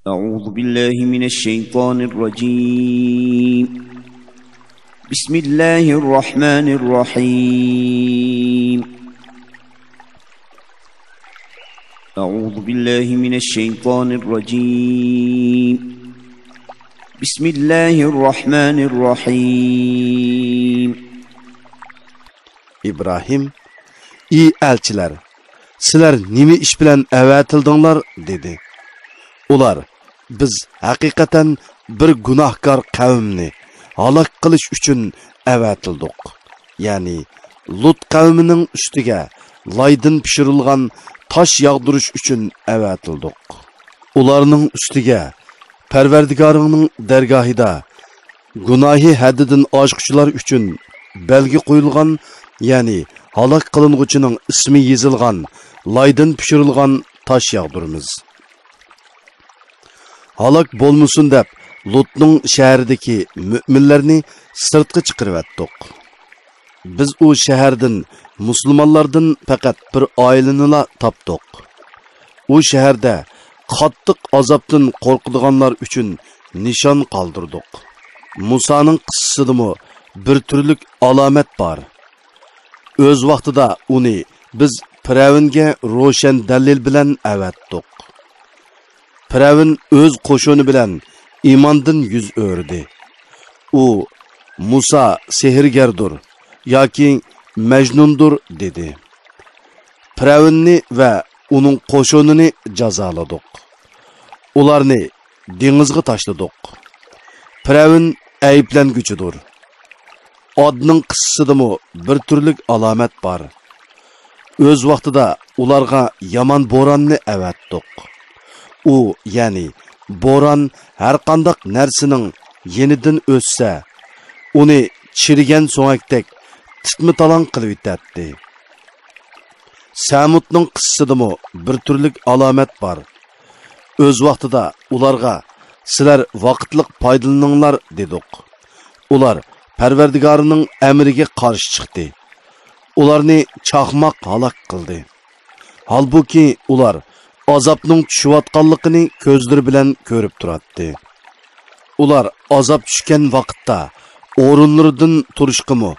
أعوذ بالله من الشيطان الرجيم. بسم الله الرحمن الرحيم. أعوذ بالله من الشيطان الرجيم. بسم الله الرحمن الرحيم. İbrahim, "İyi elçiler, sizler nimi iş bilen evetildinglar?" dedi. Ular, "Biz hakikaten bir günahkar kavmni halak kılış üçün evetildik." Yani Lut kavminin üstüge laydın pişirilgan taş yağdırış üçün evetildik. Ularning üstüge Perverdigarının dergahida gunahi haddidin aşqıçılar üçün belgi qoyulgan, yani halak kılınğıçının ismi yezilgan, laydın pişirilgan taş yağdırımız. Halak bolmusun dep Lut'nun şehrdeki müminlerini sırtqı çıkırıvettik. Biz o şehrdin Müslümanlardan fakat bir ailini tapdık. O şehirde qattiq azaptın korkuduğanlar üçün nişan kaldırdık. Musa'nın qıssıdımı bir türlük alamet var. Öz vaqtida uni biz Firavunga roşan dalil bilan avatdik. Firavun öz qo'shoni bilan imandan yüz o'rdi. U Musa sehrgardir yoki Majnundur dedi. Firavunni va uning qo'shonini jazoladik. Ularni dengizga tashladik. Firavun ayblangüchidir. Adning qissidimi bir turlik alamet var. Öz vaqtida ularga yaman bo'ronni avatdik. U, yani bo'ron har qanday narsaning yenidan o'ssa, uni chirigan so'ngakdek titmi talan qilib yetadi. Samudning qissidimi bir turlik alamet var. Öz vaqtida ularga sizlar vaqtliq foydalaninglar dedik. Ular Perverdigarının emriga qarshi chiqdi. Ularni chaqmoq halak qildi. Halbuki ular azapning tushayotganligini ko'zlari bilan ko'rib turadi. Ular azap tushgan vaqtda o'rinlaridan turishqimi,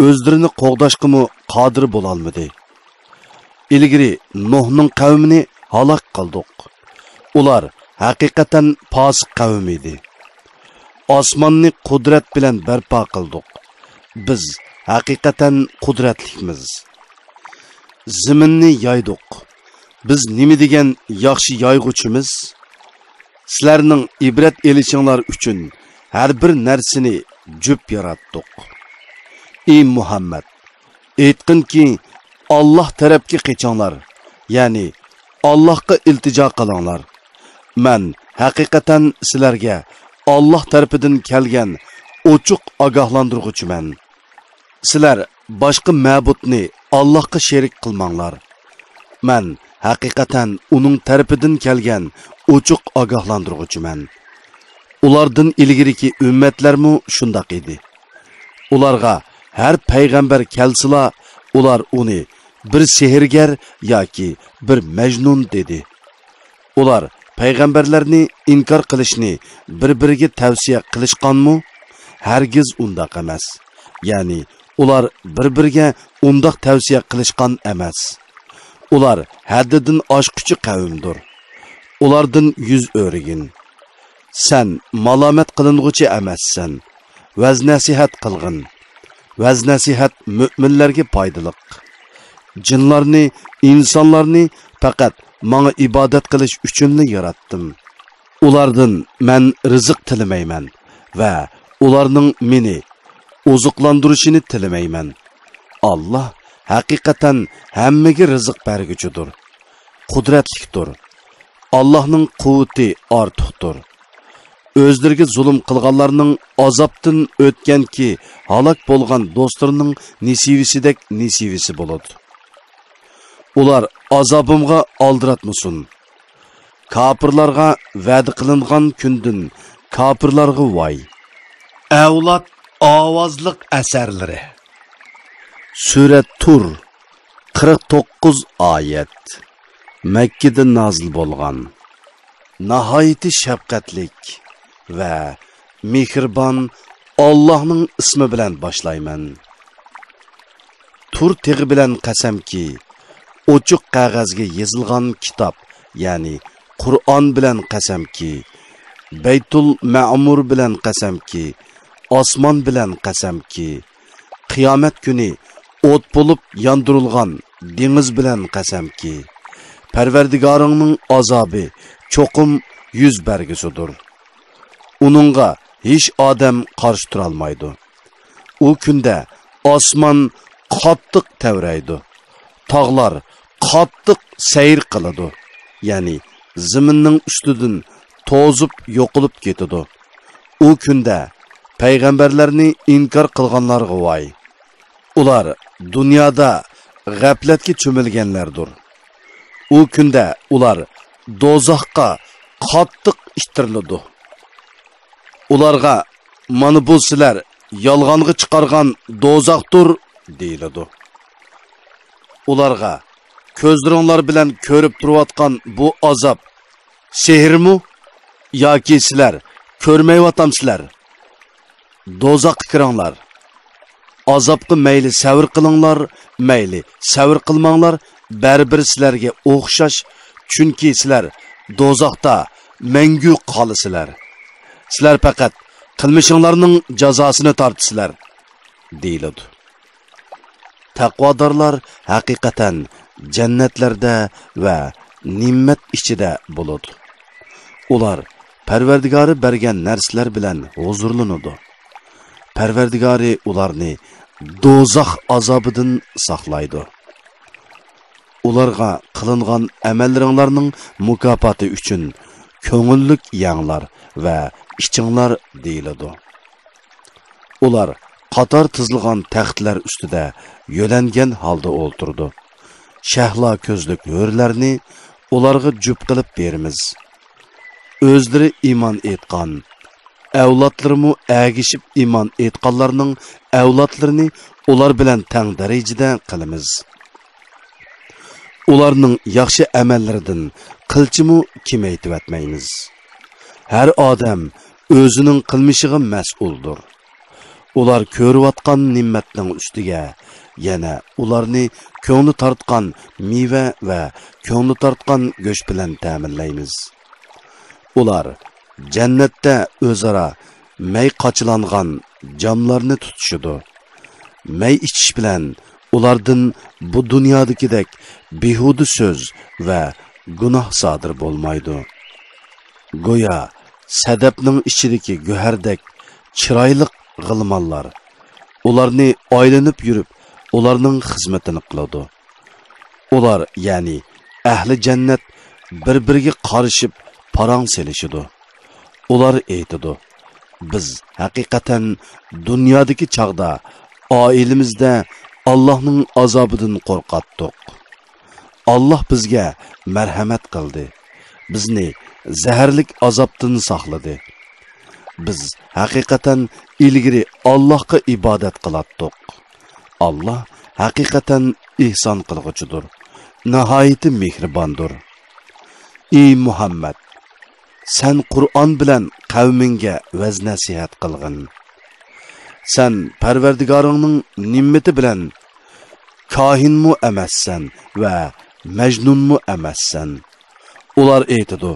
o'zlarini qo'g'dashqimi qodir bo'la olmadi. İlgiri Nuhning qavmini halak qildik. Ular haqiqatan fosiq qavm edi. Osmonni qudrat bilan barpo qildik. Biz haqiqatan qudratlikmiz. Ziminni yaydik. Biz nima degan yaxshi yayg'uchimiz? Sizlarning ibrat elishinglar uchun har bir narsani jup yaratdik. Ey Muhammad, aytqinki Allah tarafga qechinglar, ya'ni Allohga iltijo qilinglar. Men haqiqatan sizlarga Allah tarafidan kelgan ochiq ogohlantiruvchiman. Sizlar boshqa ma'budni Allohga sherik qilmanglar. Men haqiqatan uning tarafidan kelgan ochiq ogohlantiruvchiman. Ulardan ilgiriki ummatlarmu shundoq edi. Ularga har payg'ambar kelsila, ular uni bir sehrgar yoki bir majnun dedi. Ular payg'ambarlarni inkor qilishni bir-biriga tavsiya qilishganmi? Hargiz undaq emas. Ya'ni ular bir-biriga undaq tavsiya qilishgan emas. Ular haddidan oshquchi qavmdir. Ulardan yüz o'rigin. Sen malomat qilinguchi emassan. Vaz nasihat qilgin. Vaz nasihat mu'minlarga foydaliq. Jinlarni, insonlarni faqat manga ibodat qilish uchun yaratdim. Ulardan men rizq tilamayman va ularning meni oziqlantirishini tilamayman. Allah haqiqatan hammaga rizq berguchidir. Qudratlikdir. Allahning quvvati ortiqdir. O'zlariga zulm qilganlarning azobdan o'tganki halok bo'lgan do'stlarining nisivisidek nisivisi bo'ladi. Ular azabımga aldıratmasın. Kapırlarga vədi qılınğan kündün kapırlarga vay. Avlad avazlıq əsərləri. Suret Tur 49 ayet. Mekke'de nazil bolgan. nahayeti şefqatlik ve mehribon Allah'ның ismi bilan boshlayman. Tur tig'i bilan qasamki, ochiq qog'ozga yozilgan kitob, ya'ni Qur'on bilan qasamki, Baytul Ma'mur bilan qasamki, osmon bilan qasamki, qiyomat kuni o't bo'lib yondirilgan dengiz bilan qasamki, Parvardigoringning azobi cho'qim yuz bergisidir. Uningga hech odam qarshi tura olmaydi. U kunda osmon qattiq tavraydi. Tog'lar qattiq sayr qiladi. Ya'ni zaminning ustidan to'zib yo'qolib ketadi. U kunda payg'ambarlarni inkor qilganlarga voy. Ular dunyoda g'aflatga cho'milganlardir. U kunda ular dozoqqa qattiq ishtiriladi. Ularga mana bu sizlar yolg'onga chiqargan dozoqdir deyiladi. Ularga ko'zlaringlar bilan ko'rib turayotgan bu azob sehrmi yoki sizlar ko'rmayotgamsizlar? Dozoqqa kiringlar. Azobga mayli sabr qilinglar, mayli sabr qilmanglar, baribir sizlarga o'xshash, chunki sizlar dozoqda mangu qolasizlar. Sizlar faqat qilmishinglarning jazosini tortisizlar deyiladi. Taqvodorlar haqiqatan jannatlarda va ne'mat ichida bo'ladi. Ular Parvardigori bergan narsalar bilan huzurlanadi. Parvardigori ularni dozoq azobidan saqlaydi. Ularga qilingan amallaringlarning mukofoti uchun ko'ngillik yanglar va ishchinglar deyiladi. Ular qator tizilgan taxtlar ustida yo'langan holda o'ltirdi. Shahlo ko'zlik hurlarni ularga jup qilib beramiz. O'zlari iymon etgan, avlodlarimi agishib iymon etganlarning avlodlarini ular bilan teng darajada qilamiz. Ularning yaxshi amallaridan qilchimi kemaytib etmaymiz. Har odam o'zining qilmishiga mas'uldir. Ular ko'rayotgan ne'matning ustiga yana ularni ko'ngli tortgan meva va ko'ngli tortgan go'sht bilan ta'minlaymiz. Ular jannatda o'zaro may qochilangan jamlarni tutishidi. May ichish bilan ulardan bu dunyodagidek behuda so'z va gunoh sodir bo'lmaydi. Go'yo sadabning ichidagi go'hardek chiroyli g'ilmonlar ularni oylanib yurib, ularning xizmatini qiladi. Ular, ya'ni ahli jannat bir-biriga qarishib parang selishidi. Ular aytadi: "Biz haqiqatan dunyodagi chaqda oilamizda Allohning azobidan qo'rqatdik. Alloh bizga marhamat qildi. Bizni zaharlik azobdan saqladi. Biz haqiqatan ilgari Allohga ibodat qilatdik. Alloh haqiqatan ihson qilg'uchidir, nihoyat mehribondir. Ey Muhammad, sen Qur'on bilan qavminga vaz nasihat qilgin. Sen Parvardigoringning nimmati bilan kohinmu emassan va majnunmu emassan. Ular aytadi: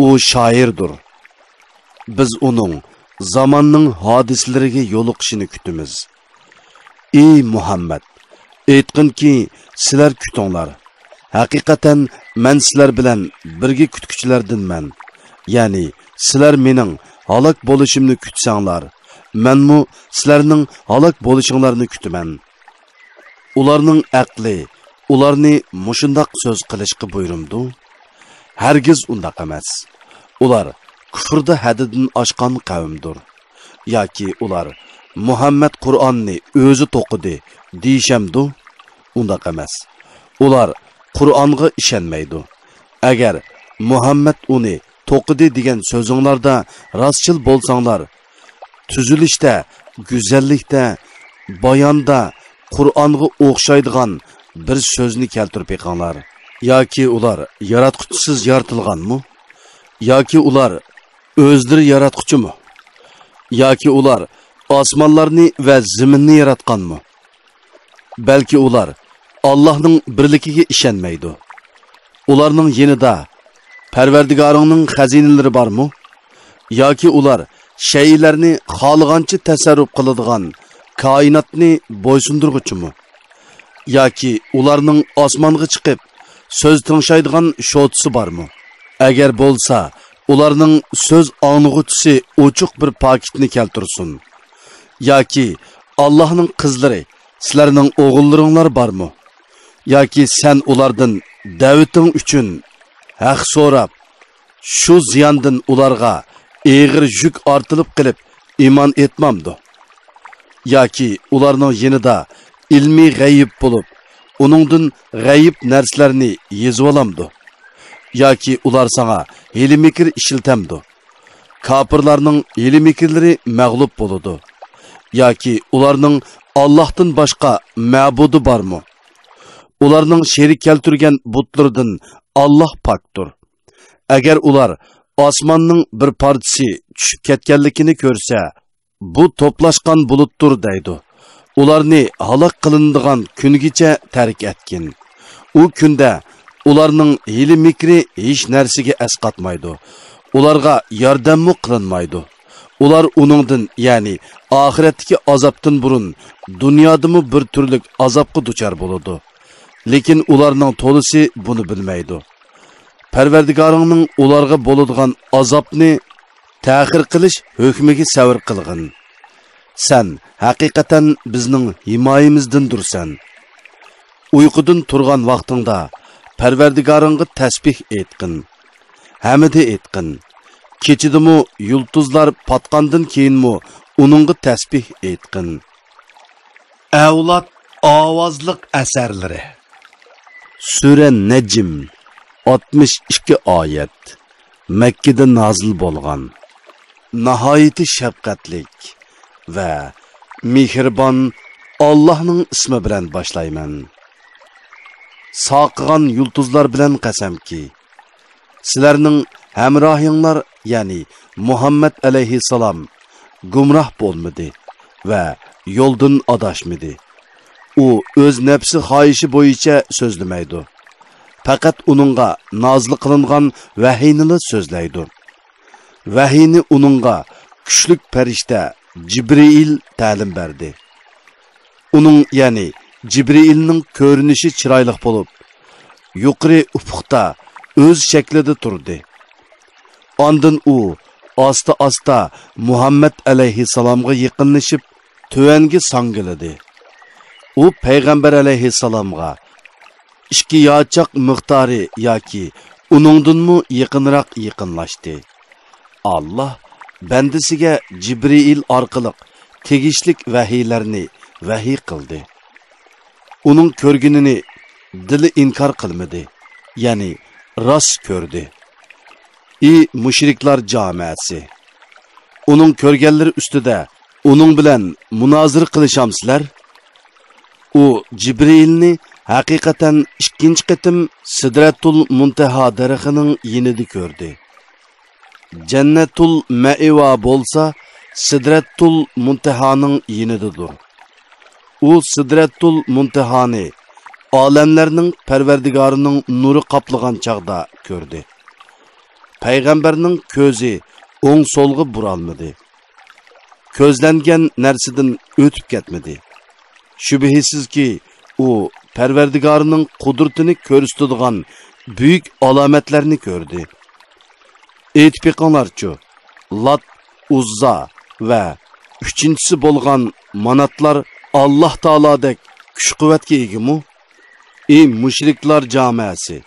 "U shoirdir. Biz uning zamonning hodislariga yo'liqishini kutamiz." Ey Muhammad, aytqinki, sizlar kutinglar. Haqiqatan men sizlar bilan birga kutkuchilardanman. Ya'ni sizlar mening halok bo'lishimni kutsanglar, menmu sizlarning halok bo'lishinglarni kutaman. Ularning aqli ularni mushundoq so'z qilishga buyurumdi. Hargiz undaq emas. Ular kufrda haddidan oshgan qavmdir. Yoki ular Muhammad Qur'onni o'zi to'qidi deyishamdi. Undaq emas. Ular Qur'onga ishonmaydi. Agar Muhammad uni to'qidi degan so'zinglarda rostchil bo'lsanglar, tuzilishda, go'zallikda, bayonda Qur'onga o'xshaydigan bir so'zni keltirib yiqinglar. Yoki ular yaratquchisiz yaratilganmi? yoki ular o'zlari yaratquchimi? Yoki ular osmonlarni va zaminni yaratganmi? Balki ular Allohning birligiga ishonmaydi. Ularning yonida Parvardigoringning xazinalari bormi? Yoki ular shaylarni xohlagancha tasarruf qiladigan koinotni bo'ysundirguchimi? Yoki ularning osmonga chiqib so'z tingshaydigan shotisi bormi? Agar bo'lsa, ularning so'z anglag'uchisi ochiq bir paketni keltirsin. Yoki Allohning qizlari, sizlarning o'g'illaringlar bormi? Yoki sen ulardan da'vating uchun haq so'rab, shu ziyondan ularga eg'ir yuk ortilib qilib iymon etmamdi. Yoki ularning yonida ilmiy g'ayib bo'lib, uningdan g'ayib narsalarni yezib olamdi. Yoki ular sana hili-mikr ishiltamdi. Kafirlarning hili-mikrlari mag'lub bo'ladi. Yoki ularning Allohdan boshqa ma'budi bormi? Ularning sherik keltirgan butlardan Alloh pokdir. Agar ular osmonning bir parchasi tushib ketganligini ko'rsa, bu to'plashgan bulutdir deydi. Ularni halok qilinadigan kungacha tark etkin. U kunda ularning hili-mikri hech narsaga asqatmaydi. Ularga yordammi qilinmaydi. Ular uningdan, ya'ni oxiratdagi azobdan burun dunyodami bir turlik azobga duchor bo'ladi. Lekin ularning to'lisi buni bilmaydi. Parvardigoringning ularga bo'ladigan azobni ta'xir qilish hukmiga savr qilgin. Sen haqiqatan bizning himoyamizdandirsan. Uyqudan turgan vaqtingda Parvardigoringga tasbih etqin. Hamida etqin. Kechidimi yulduzlar patqandan keyinmi uningga tasbih etqin. Avlod ovozliq asarlari. Sura Najm 62 oyat. Makkada nozil bo'lgan. Nihoyat shafqatlik va mehribon Allohning ismi bilan boshlayman. Soqgan yulduzlar bilan qasamki, sizlarning hamrohinglar, ya'ni Muhammad alayhissalom gumroh bo'lmadi va yo'ldan adashmadi. U o'z nafsi xohishi bo'yicha so'zlamaydi. Faqat uningga nozil qilingan vahiyni so'zlaydi. Vahiyni uningga kuchlik farishta Jibril ta'lim berdi. Uning, ya'ni Jibrilning ko'rinishi chiroyli bo'lib, yuqori ufqda o'z shaklida turdi. Ondan u asta-asta Muhammad alayhissalomga yaqinlashib, tövanga sangiladi. U payg'ambar alayhissalomga 2 yochoq miqdori yoki uningdanmi yaqinroq yaqinlashdi. Alloh bandasiga Jibril orqali tegishlik vahiylarni vahiy qildi. Uning ko'rginini dili inkor qilmadi, ya'ni rost ko'rdi. Mushriklar jamoasi. Uning ko'rganlari ustida uning bilan munozir qilishamsizlar? U Jibrilni haqiqatan 2-chi qatim Sidratul Muntaha daraxining yinida ko'rdi. Jannatul Ma'iva bo'lsa, Sidratul Muntahaning yinididir. U Sidratul Muntahani olamlarning Parvardigorining nuri qoplagan chaqda ko'rdi. Payg'ambarning ko'zi o'ng so'lga buralmadi. Ko'zlangan narsadan o'tib ketmadi. Shubhisizki, u Parvardigorining qudratini ko'rsatadigan buyuk alomatlarni ko'rdi. Aytbiqonlarchu, Lat, Uzza va 3-chisi bo'lgan manatlar Alloh taolodek kuch-quvvatga egami? Mushriklar jamoasi.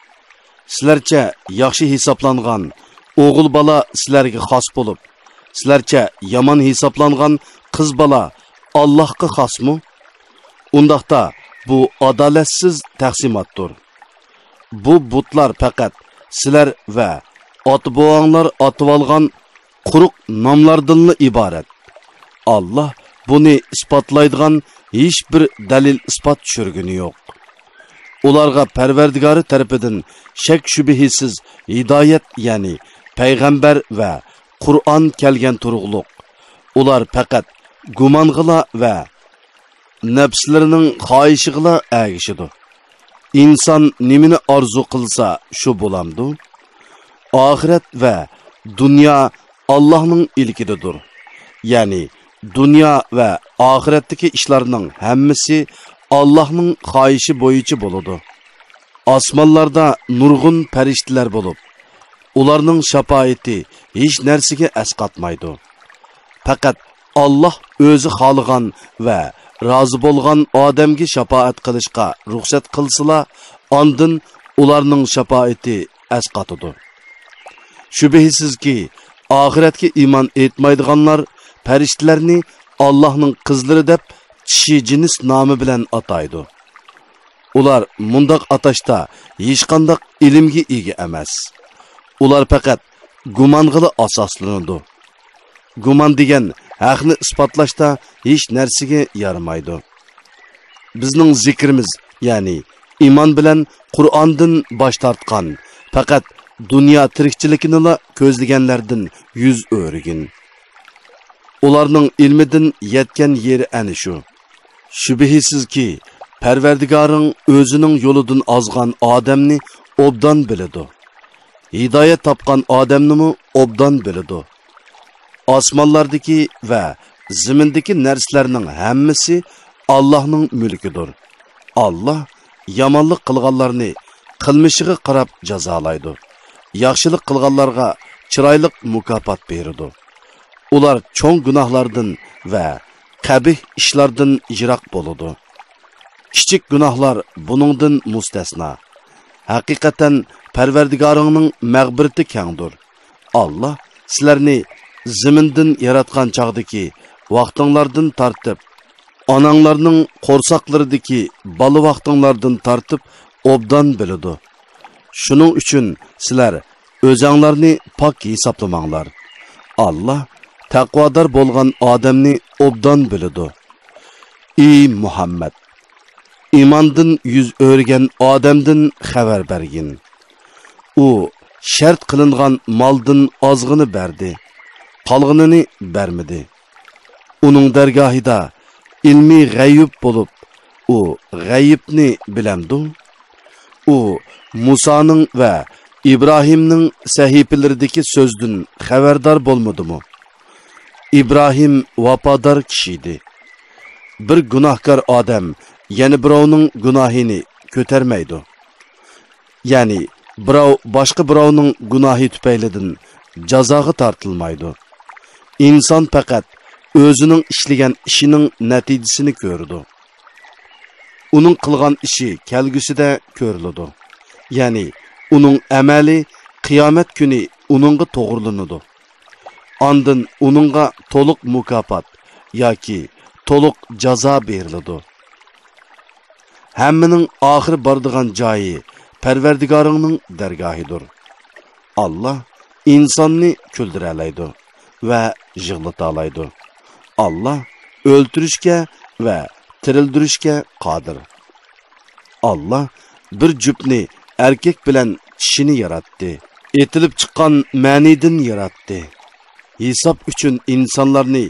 Sizlarcha yaxshi hisoblangan o'g'il bola sizlarga xos bo'lib, sizlarcha yomon hisoblangan qiz bola Allohga xosmi? Undaqda bu adolatsiz taqsimotdir. Bu butlar faqat sizlar va ota-bobonglar otib olgan quruq nomlardan iborat. Alloh buni isbotlaydigan hech bir dalil isbot tushirgani yo'q. Ularga Parvardigori tarafidan shak shubhisiz hidoyat, ya'ni payg'ambar va Qur'on kelgan turug'liq. Ular faqat gumong'ila va nafslarining xohishig'ila agishidi. İnsan nimini arzu qilsa shu bo'lamdi. Oxirat va dunyo Allohning ilkididir. Ya'ni dunyo va oxiratdagi ishlarning hammasi Allohning xohishi bo'yicha bo'ladi. Osmonlarda nurg'un farishtalar bo'lib, ularning shafoati hech narsaga asqatmaydi. Faqat Alloh o'zi xohlagan va rozi bo'lgan odamga shafaat qilishga ruxsat qilsa, ondan ularning shafaati asqatadi. Shubhisizki, oxiratga iymon etmaydiganlar farishtalarni Allohning qizlari deb kishi jins nomi bilan ataydi. Ular mundaq atashda hech qanday ilmga ega emas. Ular faqat gumong'ila asoslanadi. Gumon degan haqni isbotlashda hech narsaga yaramaydi. Bizning zikrimiz, ya'ni iymon bilan Qur'ondan bosh tortgan, faqat dunyo tirikchiligini ko'zlaganlardan yuz o'rgin. Ularning ilmidan yetgan yeri ana shu. Shubhisizki, Parvardigoring o'zining yo'lidan ozgan odamni obdan biladi. Hidoyat topgan odamni obdan biladi. Osmonlardagi va zimindagi narsalarning hammasi Allohning mulkidir. Alloh yomonlik qilganlarni qilmishiga qarab jazolaydi. Yaxshilik qilganlarga chiroyli mukofot beradi. Ular cho'ng gunohlardan va qabih ishlardan yiroq bo'ladi. Kichik gunohlar buningdan mustasno. Haqiqatan Parvardigoringning mag'firati kengdir. Alloh sizlarni zimindan yaratgan chog'dagi vaqtinglardan tortib, onanglarning qo'rsaqlaridagi bola vaqtinglardan tortib obdan biladi. Shuning uchun sizlar o'zinglarni pok hisoblamanglar. Alloh taqvodor bo'lgan odamni obdan biladi. Ey Muhammad, imondan yuz o'rgan odamdan xabar bergin. U shart qilingan moldan ozg'ini berdi, qolganini bermadi. Uning dargohida ilmiy g'ayib bo'lib, u g'ayibni bilamdi. U Musaning va İbrahimning sahifalaridagi so'zdan xabardor bo'lmadimi? İbrahim vafodor kishi edi. Bir gunohkor odam yana birovning gunohini ko'tarmaydi. Ya'ni birov boshqa birovning gunohi tufaylidan jazoga tortilmaydi. İnson faqat o'zining ishlagan ishining natijasini ko'radi. Uning qilgan ishi kelgusida ko'riladi. Ya'ni uning amali qiyomat kuni uningga to'g'rilanadi. Ondan uningga to'liq mukofot yoki to'liq jazo beriladi. Hammaning oxir boradigan joyi Parvardigoringning dargohidir. Alloh insonni kuldira oladi va yig'lata oladi. Alloh o'ltirishga va tirildirishga qodir. Alloh bir juftni erkek bilan kishini yaratdi. Etilib chiqqan ma'nidan yaratdi. Hisob uchun insonlarni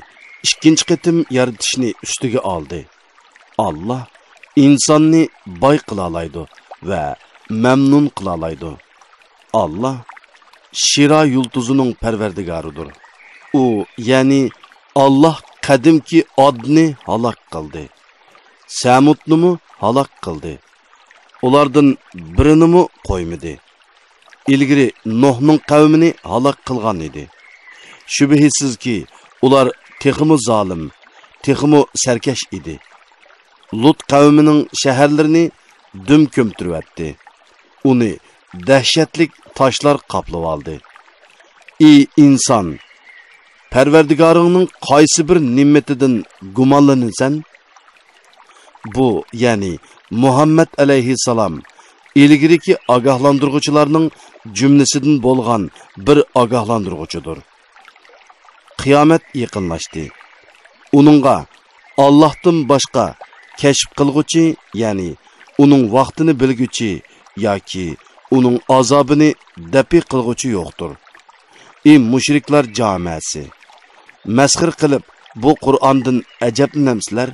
ikkinchi qitim yaratishni ustiga oldi. Alloh insonni boy qila oladi va mamnun qila oladi. Alloh Shira yulduzining parvardigoridir. U, ya'ni Alloh qadimki odni halok qildi. Samudni halok qildi. Ulardan birini qo'ymadi. Ilgari Nuhning qavmini halok qilgan edi. Shubhisizki, ular texmi zolim, texmi sarkash edi. Lut qavmining shaharlarini dum ko'mtiribdi. Uni dahshatlik toshlar qoplab oldi. Ey inson, Parvardigoringning qaysi bir ne'matidan gumonlanasan? Bu, ya'ni Muhammad alayhissalom ilgiriki ogohlantiruvchilarning jumlasidan bo'lgan bir ogohlantiruvchidir. Qiyomat yaqinlashdi. Uningga Allohdan boshqa kashf qilguvchi, ya'ni uning vaqtini bilguchi yoki uning azobini dafi qilguvchi yo'qdir. ey mushriklar jamasi, masxir qilib bu Qur'ondan ajablanamsizlar?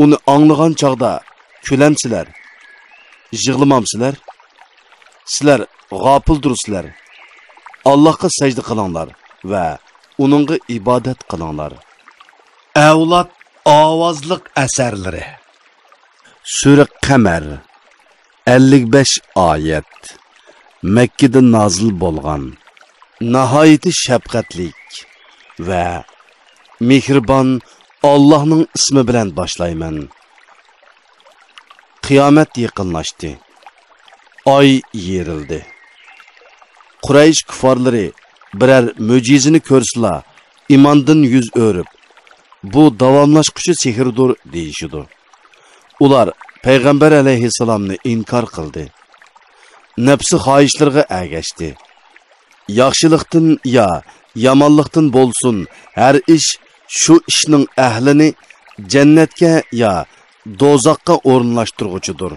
Uni anglagan chaqda kulamsizlar, yig'lamamsizlar? Sizlar g'ofildursizlar. Allohga sajda qilinglar va uningga ibodat qilinglar. Avlod ovozliq asarlari. Sura Qamar 55 oyat. Mekkada nozil bo'lgan. Nihoyatda shafqatlik va mehribon Allohning ismi bilan boshlayman. Qiyomat yaqinlashdi. Oy yerildi. Quraysh kufarlari birer mo'jizani ko'rsala, imondan yuz o'rib, bu davomlashquchi sehrdir deyishdi. Ular payg'ambar alayhissalomni inkor qildi. Nafsi xohishlarga agashdi. Yaxshilikdan ya yomonlikdan bo'lsin, har ish shu ishning ahlini jannatga ya dozoqqa o'rinlashtirguchidir.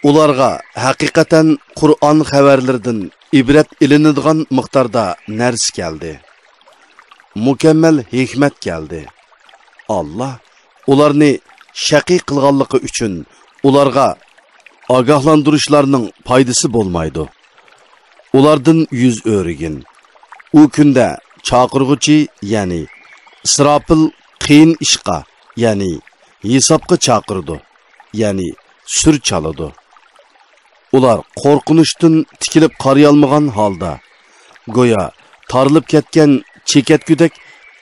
Ularga haqiqatan Qur'on xabarlaridan ibrat ilinadigan miqdorda narsa keldi. Mukammal hikmat keldi. Allah ularni shaqiy qilganligi uchun ularga ogohlantirishlarning foydasi bo'lmaydi. Ulardan yuz o'rigin. U kunda chaqirg'uchi, ya'ni Isrofil qiyin ishqa, ya'ni hisobga chaqirdi, ya'ni sur chaladi. Ular qo'rqinishdan tikilib qarayolmagan holda, go'yo tarilib ketgan chekatgudek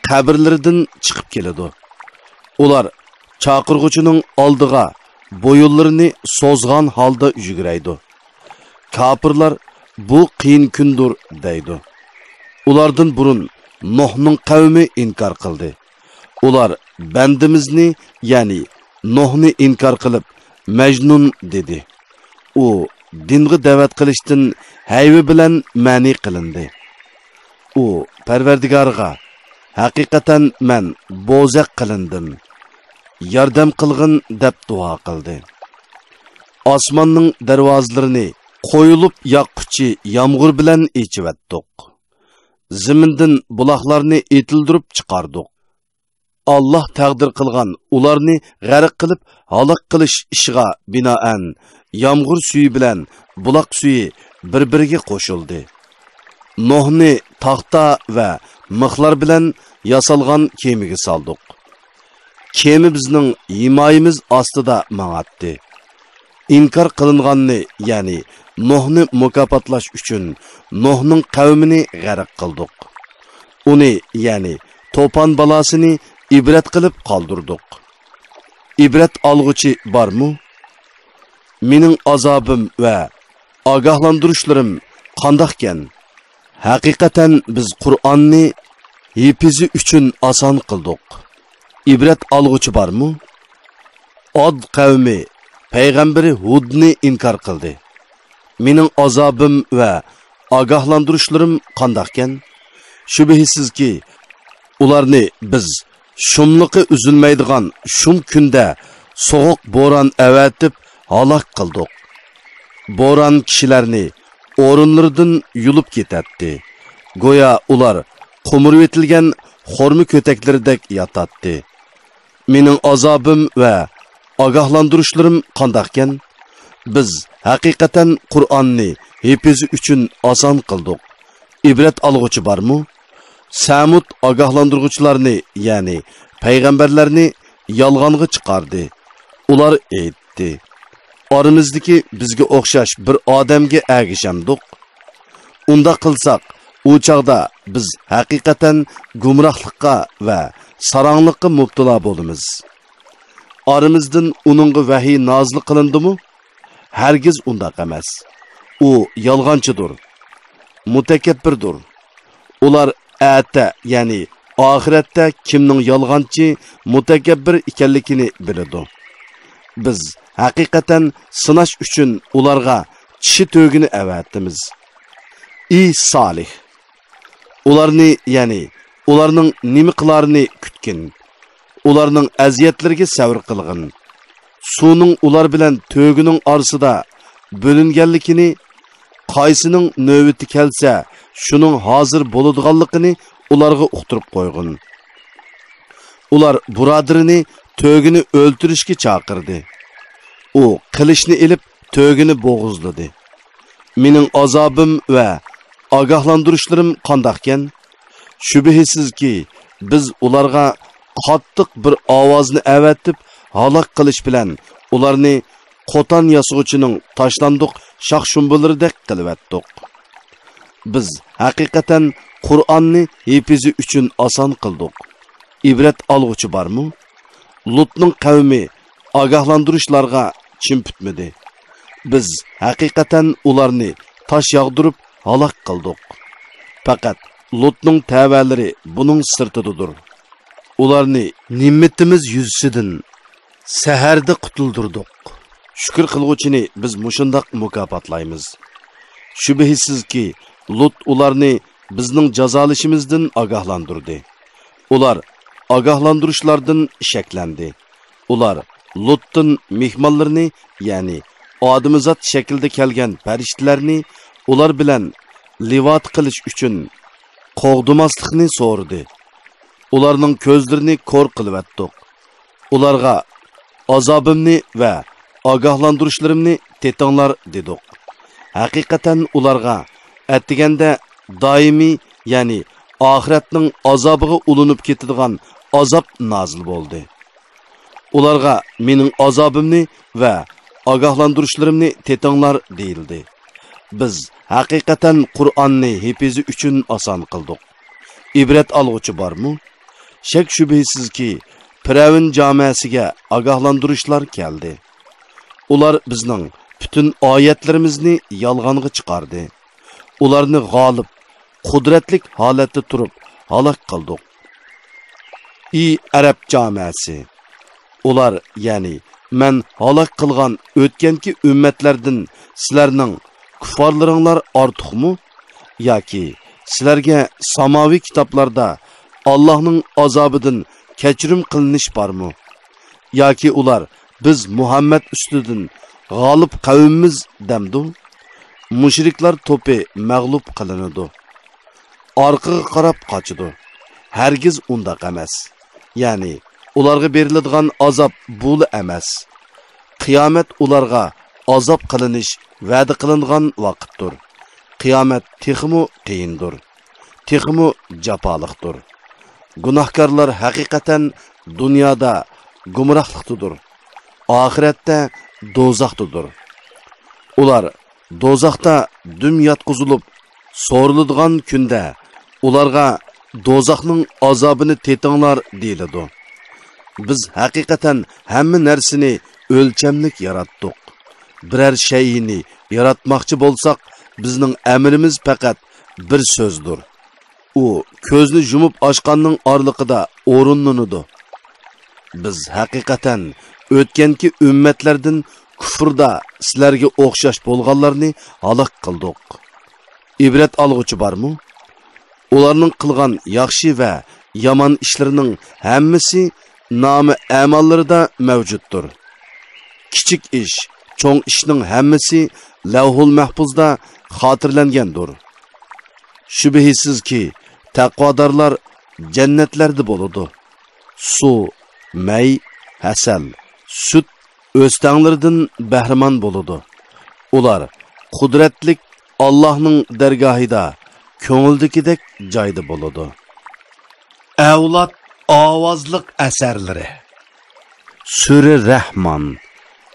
qabrlaridan chiqib keladi. Ular chaqirg'uchining oldiga bo'yinlarini so'zgan holda yuguraydi. Kafirlar bu qiyin kundir deydi. Ulardan burun Nuhning qavmi inkor qildi. Ular bandimizni, ya'ni Nuhni inkor qilib Majnun dedi. U dinga da'vat qilishdan hayvi bilan ma'ni qilindi. U Parvardigorga haqiqatan men bo'zaq qilindim, yordam qilgin deb duo qildi. Osmonning darvozalarini qo'yilib yoqquchi yomg'ir bilan ichivatdik. Zimindan buloqlarni etildirib chiqardik. Allah taqdir qilgan ularni g'arq qilib halok qilish ishiga binoan yomg'ir suyi bilan buloq suyi bir-biriga qo'shildi. Nuhni taxta va mixlar bilan yasalgan kemiga soldik. Kemi bizning himoyamiz ostida mang'atdi. İnkar qilinganni, ya'ni Nuhni mukofotlash uchun Nuhning qavmini g'arq qildik. Uni, ya'ni to'pon balosini ibrat qilib qoldirdik. İbrat olg'uchi bormi? Mening azobim va ogohlantirishlarim qandoqkan? Haqiqatan biz Qur'onni hifizi uchun oson qildik. İbrat olg'uchi bormi? Od qavmi payg'ambari Hudni inkor qildi. Mening azobim va ogohlantirishlarim qandoqkan? Shubhisizki ularni biz shumliqi uzilmaydigan shum kunda so'g'uq bo'ron avatib halok qildik. Bo'ron kishilarni o'rinlaridan yulib ketadi. Go'yo ular qo'mirib etilgan xormi ko'taklaridek yotadi. Mening azobim va ogohlantirishlarim qandoqkan? Biz haqiqatan Qur'onni hifizi uchun oson qildik. İbrat olg'uchi bormi? Samud ogohlantiruvchilarni, ya'ni payg'ambarlarni yolg'onga chiqardi. Ular aytdi: "Orimizdagi bizga o'xshash bir odamga agishamdik. Unda qilsak, u chaqda biz haqiqatan gumrohlikqa va sarangliqqa mubtalo bo'lamiz." Orimizdan uningga vahiy nozil qilindimi? Hargiz undaq emas. U yolg'onchidir, mutakabbirdir. Ular ata, ya'ni oxiratda kimning yolg'onchi, mutakabbir ekanligini biladi. Biz haqiqatan sinash uchun ularga tishi to'gini avatimiz. Ey Salih, ularni, ya'ni ularning nima qilarini kutgin. Ularning aziyatlariga sabr qilgin. Suvning ular bilan to'gining orasida bo'linganligini, qaysining navbati kelsa şunun hazır bo'ladiganligini ularga uqtirib qo'ygun. Ular buradirini tögini o'ltirishga chaqirdi. U qilishni ilib tögini bo'g'izladi. Mening azobim va ogohlantirishlarim qandoqkan? Shubhisizki biz ularga qattiq bir ovozni avatib halok qilish bilan ularni qo'tan yasug'uchining tashlandiq shox-shumbularidek qilib Biz haqiqatan Qur'onni hepizi uchun oson qildik. İbret alg'uchi bormi? Lutning qavmi ogohlantirishlarga chimpitmadi. Biz haqiqatan ularni tosh yog'dirib halok qildik. Faqat Lutning tavalari buning sirtidir. Ularni ne'matimiz yuzsidan saharda qutuldirdik. Shukr qilg'uchini biz mushundoq mukofotlaymiz. Shubhisizki Lut ularni bizning jazolashimizdan ogohlantirdi. Ular ogohlantirishlardan shaklandi. Ular Lut'tan mehmonlarni, ya'ni odamzot shaklda kelgan farishtalarni ular bilan livat qilish uchun qo'g'dimaslikni so'radi. Ularning ko'zlarini ko'r qilib atdik. Ularga azobimni va ogohlantirishlarimni tetinglar dedik. Haqiqatan ularga atiganda doimiy, ya'ni oxiratning azobiga ulanib ketadigan azob nozil bo'ldi. Ularga mening azobimni va ogohlantirishlarimni tetinglar deyildi. Biz haqiqatan Qur'onni hepizi uchun oson qildik. İbret alg'uchi bormi? Shak shubhisizki Firavun jamoasiga ogohlantirishlar keldi. Ular bizning bütün oyatlarimizni yolg'onga chiqardi. Ularni g'olib, qudratlik holatda turib halok qildik. Arab jamoasi. Ular, ya'ni men halok qilgan o'tganki ummatlardan sizlarning kuffarlaringlar ortiqmi? Yoki sizlarga samoviy kitoblarda Allohning azobidan kechirim qilinish bormi? Yoki ular biz Muhammad ustidan g'olib qavmimiz demdi? Mushriklar to'pi mag'lub qilinadi. Orqaga qarab qochidi. Hargiz undaq emas. Ya'ni ularga beriladigan azob bo'li emas. Qiyomat ularga azob qilinish va'da qilingan vaqtdir. Qiyomat texmu qiyindir. Texmu jafoliqdir. Gunohkorlar haqiqatan dunyoda gumrohlikdadir. Oxiratda do'zaxdadir. Ular do'zaxda dum yotqizilib so'riladigan kunda ularga do'zaxning azobini tetinglar deyiladi. Biz haqiqatan hamma narsani o'lchamlik yaratdik. Biror shayni yaratmoqchi bo'lsak, bizning amrimiz faqat bir so'zdir. U ko'zni yumib ochganning orliqida o'rinlanadi. Biz haqiqatan o'tganki ummatlardan kufrda sizlarga o'xshash bo'lganlarni halok qildik. İbret alg'uchi bormi? Ularning qilgan yaxshi va yomon ishlarining hammasi nomi amallarida mavjuddir. Kichik ish, cho'ng ishning hammasi Lavhul Mahfuzda xotirlangandir. Shubhisizki taqvodorlar jannatlarda bo'ladi. Suv, may, hasal, sut o'stanlardan bahramand bo'ladi. Ular qudratlik Allohning dargohida ko'ngildagidek joyda bo'ladi. Avlod ovozliq asarlari. Sura Rahmon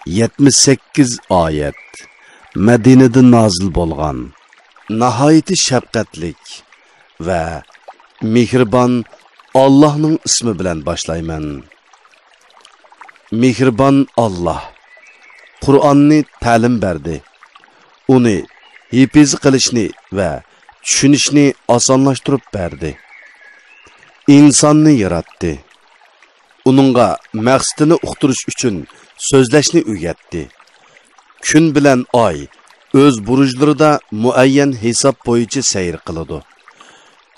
78 oyat. Madinada nozil bo'lgan. Nihoyat shafqatlik va mehribon Allohning ismi bilan boshlayman. Mehribon Alloh Qur'onni ta'lim berdi. Uni hifiz qilishni va tushunishni osonlashtirib berdi. İnsonni yaratdi. Uningga maqsadini uqtirish uchun so'zlashni o'rgatdi. Kun bilan oy o'z burujlarida muayyan hisob bo'yicha sayr qiladi.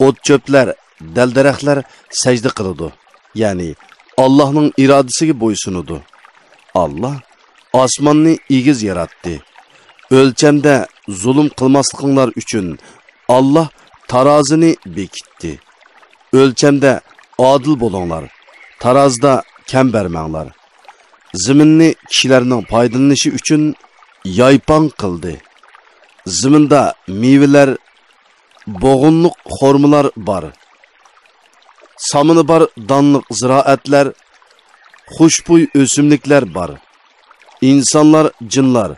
O't-cho'plar, dal-daraxtlar sajda qiladi. Ya'ni Allohning irodasiga bo'ysunadi. Alloh osmonni egiz yaratdi. O'lchamda zulm qilmasliklaringlar uchun Alloh tarazini bekitdi. Ölçemde adil bolinglar, tarazda kam bermanglar. Ziminni kishilarning foydalanishi uchun yaypon qildi. Ziminda meyveler, bo'g'inliq xormalar bor. Samini bar donliq ziroatlar, xushbo'y o'simliklar bor. İnsanlar, jinlar,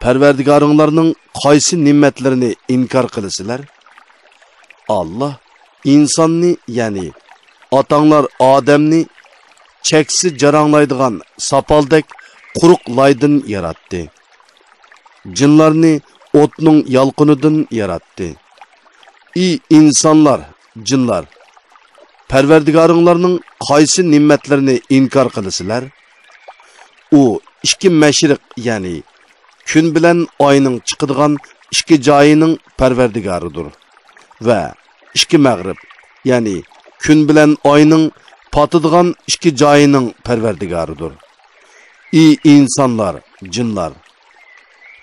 Parvardigoringlarning qaysi ne'matlarini inkor qilasizlar? Allah insonni, ya'ni otanglar odamni cheksiz jaranglaydigan sapaldek quruq laydan yaratdi. Jinlarni o'tning yalqinidan yaratdi. İnsanlar, jinlar, Parvardigoringlarning qaysi ne'matlarini inkor qilasizlar? U ikki mashriq, ya'ni kun bilan oyning chiqadigan ikki joyining Parvardigoridir va ikki mag'rib, ya'ni kun bilan oyning patadigan ikki joyining Parvardigoridir. İnsanlar, jinlar,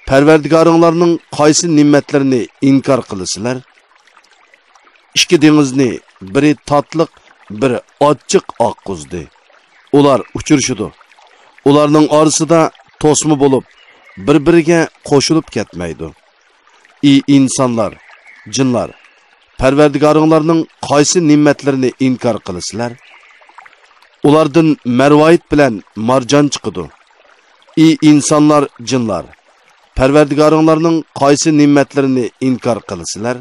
Parvardigoringlarning qaysi ne'matlarini inkor qilasizlar? İkki dengizni biri tatliq, biri ochiq oqqizdi. Ular uchrashidi. Ularning orasida to'sma bo'lib, bir-biriga qo'shilib ketmaydi. İnsanlar, jinlar, Parvardigoringlarning qaysi ne'matlarini inkor qilasizlar? Ulardan marvoyit bilan marjon chiqadi. İnsanlar, jinlar, Parvardigoringlarning qaysi ne'matlarini inkor qilasizlar?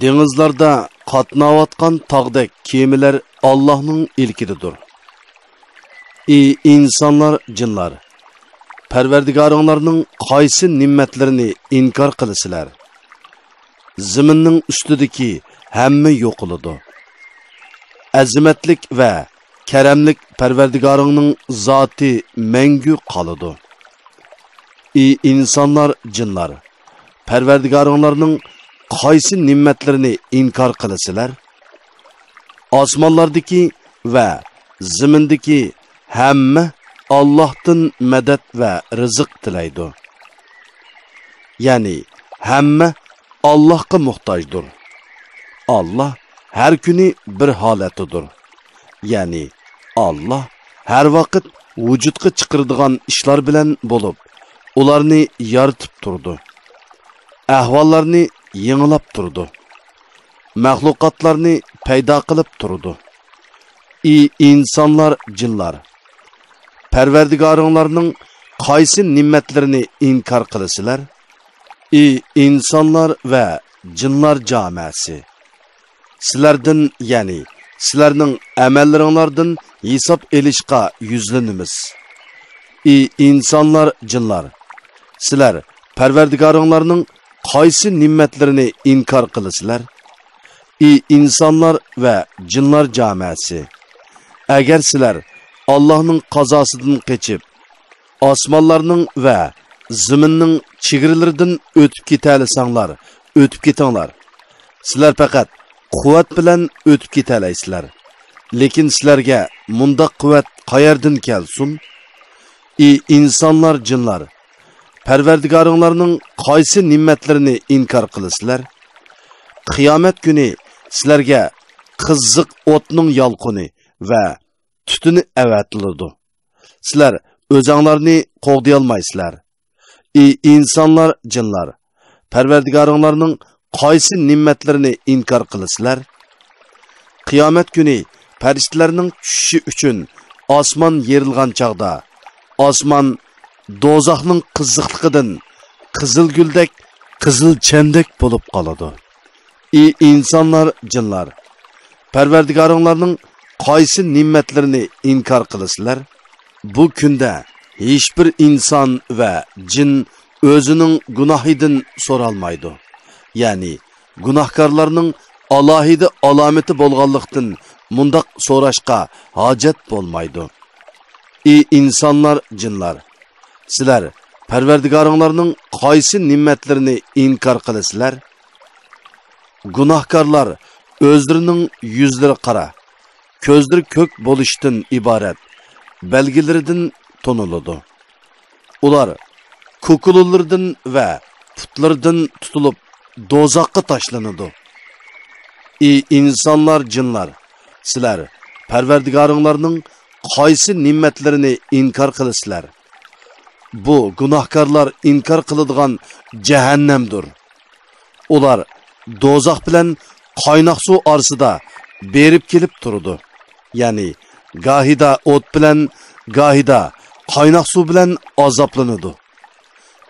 Dengizlarda qatnayotgan tog'dek kemilar Allohning ilkididir. İnsanlar, jinlar, Parvardigoringlarning qaysi ne'matlarini inkor qilasizlar? Ziminning ustidagi hamma yo'qoladi. Azimatlik va karamlik Parvardigoringning zoti mangu qoladi. İnsanlar, jinlar, Parvardigoringlarning qaysi ne'matlarini inkor qilasizlar? Osmonlardagi va zimindagi hamma Allohdan madad va rizq tilaydi. Ya'ni hamma Allohga muhtojdir. Allah har kuni bir holatidir. Ya'ni Allah har vaqt vujudga chiqaradigan ishlar bilan bo'lib, ularni yaratib turdi. Ahvollarni yengilab turdi. Mahluqotlarni paydo qilib turdi. İnsanlar, jinlar, Parvardigoringlarning qaysi ne'matlarini inkor qilasizlar? İnsanlar va jinlar jamoasi. Sizlardan, ya'ni sizlarning amallaringlardan hisob elishga yuzlanamiz. İnsanlar, jinlar, sizlar Parvardigoringlarning qaysi ne'matlarini inkor qilasizlar? İnsanlar va jinlar jamoasi. Agar sizlar Allah'ның qazosidan qechib, osmonlarning va ziminning chegiralaridan o'tib ketalisanglar, o'tib ketinglar. Sizlar faqat quvvat bilan o'tib ketalaysizlar. Lekin sizlarga mundaq quvvat qayerdan kelsin? İnsanlar, jinlar, Parvardigoringlarning qaysi ne'matlarini inkor qilasizlar? Qiyomat kuni sizlarga qiziq o'tning yalqini va tutuni avatiladi. Sizlar o'zinglarni qo'g'day olmaysizlar. İnsanlar, jinlar, Parvardigoringlarning qaysi ne'matlarini inkor qilasizlar? Qiyomat kuni farishtalarning tushishi uchun osmon yerilgan chaqda, osmon dozoqning qiziqligidan qizil guldek, qizil chandek bo'lib qoladi. İnsanlar, jinlar, Parvardigoringlarning qaysi ne'matlarini inkor qilasizlar? Bu kunda hech bir inson va jin o'zining gunohidan so'ralmaydi. Ya'ni gunohkorlarning alohida alomati bo'lganlikdan mundaq so'rashga hojat bo'lmaydi. İnsanlar, jinlar, sizlar Parvardigoringlarning qaysi ne'matlarini inkor qilasizlar? Gunohkorlar o'zlarining yuzlari qara, ko'zlari ko'k bo'lishdan iborat belgilaridan toniladi. Ular ko'kullardan va putlardan tutilib dozoqqa tashlanadi. Ey insanlar, jinlar, sizlar Parvardigoringlarning qaysi ne'matlarini inkor qilasizlar? Bu gunohkorlar inkor qiladigan jahannamdir. Ular dozoq bilan qaynoq suv orasida berib kelib turdi. Ya'ni gahida o't bilan, gahida qaynoq suv bilan azoblanadi.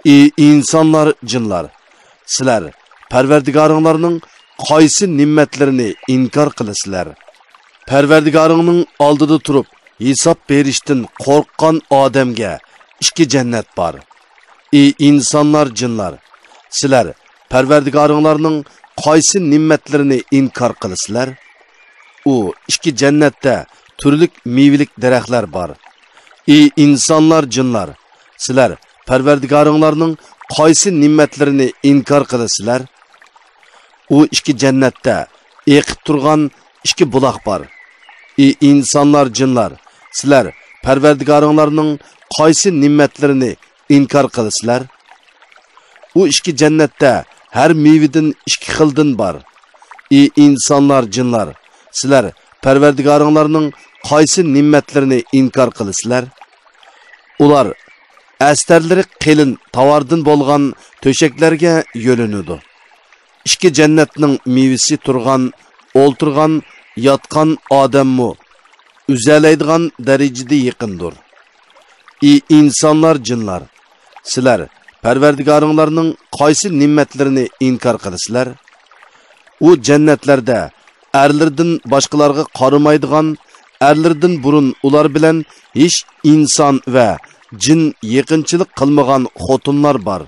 Ey insonlar, jinlar, sizlar Parvardigoringlarning qaysi ne'matlarini inkor qilasizlar? Parvardigoringning oldida turib hisob berishdan qo'rqqan odamga ikki jannat bor. Ey insonlar, jinlar, sizlar Parvardigoringlarning qaysi ne'matlarini inkor qilasizlar? U ikki jannatda turli mevalik daraxtlar bor. Ey insonlar, jinlar, sizlar Parvardigoringlarning qaysi ne'matlarini inkor qilasizlar? U ikki jannatda eqib turgan ikki buloq bor. Ey insonlar, jinlar, sizlar Parvardigoringlarning qaysi ne'matlarini inkor qilasizlar? U ikki jannatda har mevadan ikki xildan bor. Ey insonlar, jinlar, sizlar Parvardigoringlarning qaysi ne'matlarini inkor qilasizlar? Ular astarlari qilin tovardan bo'lgan to'shaklarga yo'linadi. İki cennetning mevisi turgan, o'ltirgan, yotgan odammu uzalaydigan darajada yaqindir. Ey insonlar, jinlar, sizlar Parvardigoringlarning qaysi ne'matlarini inkor qilasizlar? U jannatlarda erlardan boshqalarga qaramaydigan, erlardan burun ular bilan hech inson va jin yaqinchilik qilmagan xotinlar bor.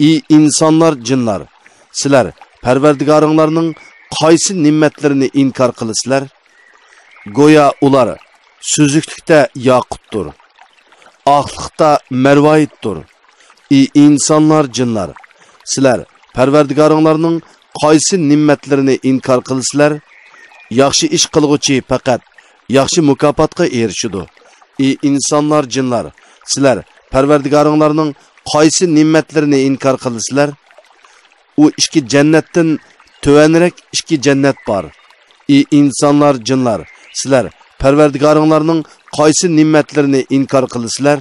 Ey insonlar, jinlar, sizlar Parvardigoringlarning qaysi ne'matlarini inkor qilasizlar? Go'yo ular suzuklikda yoqutdir, oqliqda marvoitdir. Ey insonlar, jinlar, sizlar Parvardigoringlarning qaysi ne'matlarini inkor qilasizlar? Yaxshi ish qilguvchi faqat yaxshi mukofotga erishadi. Ey insonlar, jinlar, sizlar Parvardigoringlarning qaysi ne'matlarini inkor qilasizlar? U ikki jannatdan tuvanrak ikki jannat bor. Ey insonlar, jinlar, sizlar Parvardigoringlarning qaysi ne'matlarini inkor qilasizlar?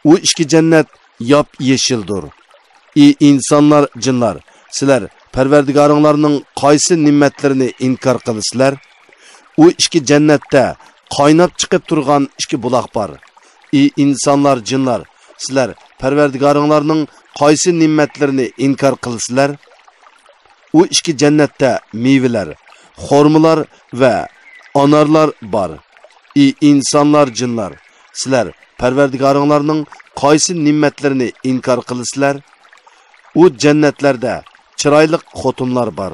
U ikki jannat yop yeshildir. Ey insonlar, jinlar, sizlar Parvardigoringlarning qaysi ne'matlarini inkor qilasizlar? U ikki jannatda qaynab chiqib turgan ikki buloq bor. Ey insonlar, jinlar, sizlar Parvardigoringlarning qaysi ne'matlarini inkor qilasizlar? U ikki jannatda mevalar, xormalar va anarlar bor. Ey insonlar, jinlar, sizlar Parvardigoringlarning qaysi ne'matlarini inkor qilasizlar? U jannatlarda chiroyli xotinlar bor.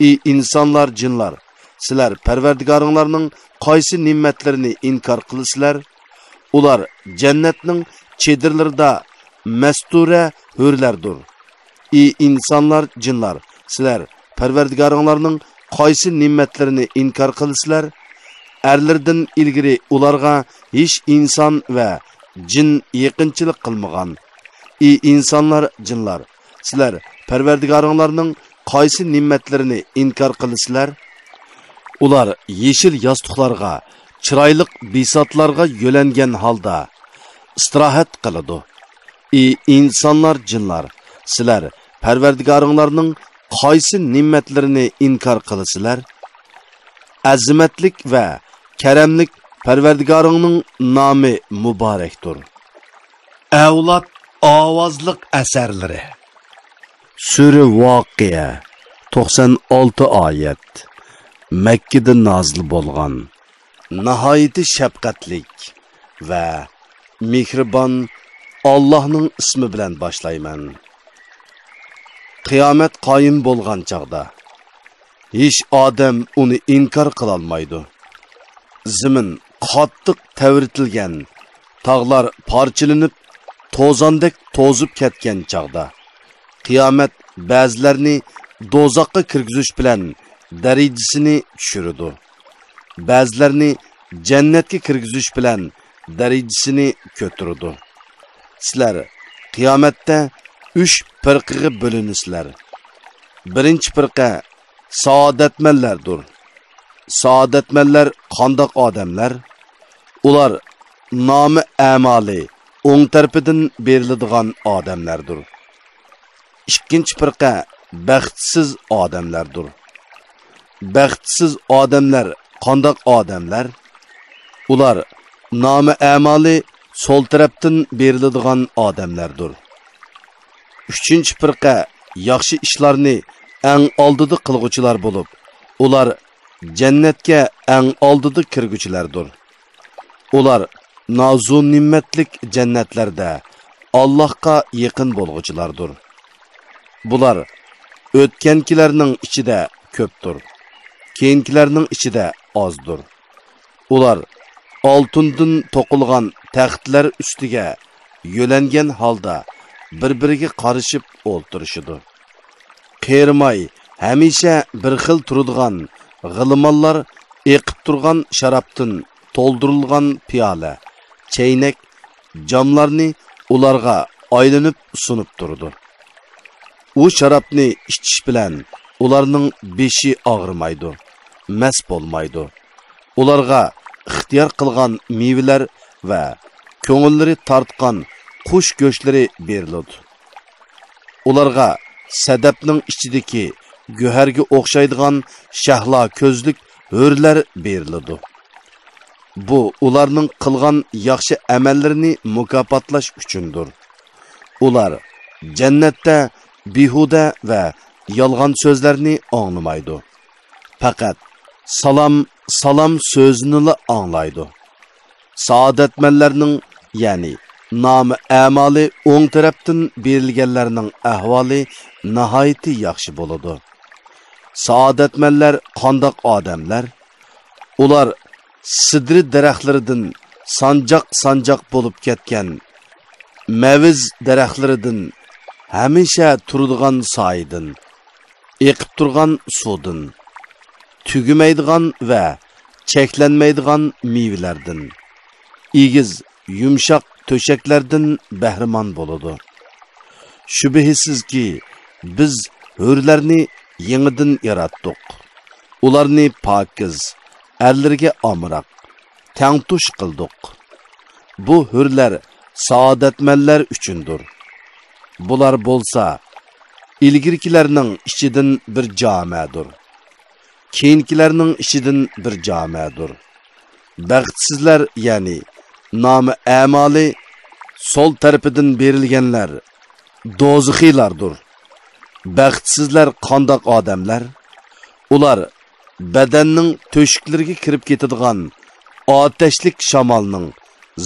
Ey insonlar, jinlar, sizlar Parvardigoringlarning qaysi ne'matlarini inkor qilasizlar? Ular jannatning chedirlarida mastura hurlardir. Ey insonlar, jinlar, sizlar Parvardigoringlarning qaysi ne'matlarini inkor qilasizlar? Erlardan ilgari ularga hech inson va jin yaqinchilik qilmagan. Ey insonlar, jinlar, sizlar Parvardigoringlarning qaysi ne'matlarini inkor qilasizlar? Ular yeshil yostiqlarga, chiroyli bisotlarga yo'langan holda istirohat qiladi. Ey insonlar, jinlar, sizlar Parvardigoringlarning qaysi ne'matlarini inkor qilasizlar? Azimatlik va karamlik Parvardigoringning nomi muborakdir. Avlod ovozliq asarlari. Sura Voqea 96 oyat. Makkada nozil bo'lgan. Nihoyatda shafqatlik va mehribon Allohning ismi bilan boshlayman. Qiyomat qoyim bo'lgan chaqda hech odam uni inkor qila olmaydi. Zimin qattiq tavritilgan, tog'lar parchalanib, to'zandek to'zib ketgan chaqda qiyomat ba'zilarni dozoqqa kirgizish bilan darajasini tushiradi. Ba'zilarni jannatga kirgizish bilan darajasini ko'taradi. Sizlar qiyomatda 3 firqaga bo'linsizlar. Birinchi firqa saodatmanlardir. Saodatmanlar qandoq odamlar? Ular nomi amali o'ng tarafidan beriladigan odamlardir. Ikkinchi firqa baxtsiz odamlardir. Baxtsiz odamlar qandoq odamlar? Ular nomi amali sol tarafdan beriladigan odamlardir. Üçüncü firqa yaxshi ishlarni eng oldida qilguvchilar bo'lib, ular jannatga eng oldida kirguchilardir. Ular nazu nimmetlik jannatlarda Allohga yaqin bo'lguvchilardir. Bular o'tgankilarning ichida ko'pdir, keyinkilarning ichida ozdir. Ular oltindan to'qilgan taxtlar ustiga yo'langan holda bir-biriga qarishib o'ltirishidi. Qerimay hamisha bir xil turadigan g'ilmonlar eqib turgan sharobdan to'ldirilgan piyola, chaynak, jamlarni ularga aylanib sunib turdi. U sharobni ichish bilan ularning beshi og'rimaydi, mast bo'lmaydi. Ularga ixtiyor qilgan mevalar va ko'ngillari tortgan qush go'shtlari beriladi. Ularga sadabning ichidagi go'harga o'xshaydigan shahlo ko'zlik hurlar beriladi. Bu ularning qilgan yaxshi amallarini mukofotlash uchundir. Ular jannatda behuda va yolg'on so'zlarni anglamaydi. Faqat salom so'zini anglaydi. Saodatmanlarning, ya'ni nomi amali o'ng tarafdan berilganlarning ahvoli nihoyatda yaxshi bo'ladi. Saodatmanlar qandoq odamlar? Ular sidri daraxtlaridan sanjoq bo'lib ketgan maviz daraxtlaridan hamisha turadigan soydan, eqib turgan suvdan, tugumaydigan va cheklanmaydigan mevalardan, egiz, yumshoq to'shaklardan bahramon bo'ladi. Shubhisizki biz hurlarni yangidan yaratdik. Ularni pokiz, erlarga omroq, tangtush qildik. Bu hurlar saodatmanlar uchundir. Bular bo'lsa ilgirkilarning ichidan bir jamoadir. Keyinkilarning ichidan bir jamoadir. Baxtsizlar, ya'ni nomi amali sol tarafidan berilganlar do'zaxiylardir. Baxtsizlar qandoq odamlar? Ular badanning to'shiklariga kirib ketadigan otashlik shamolning,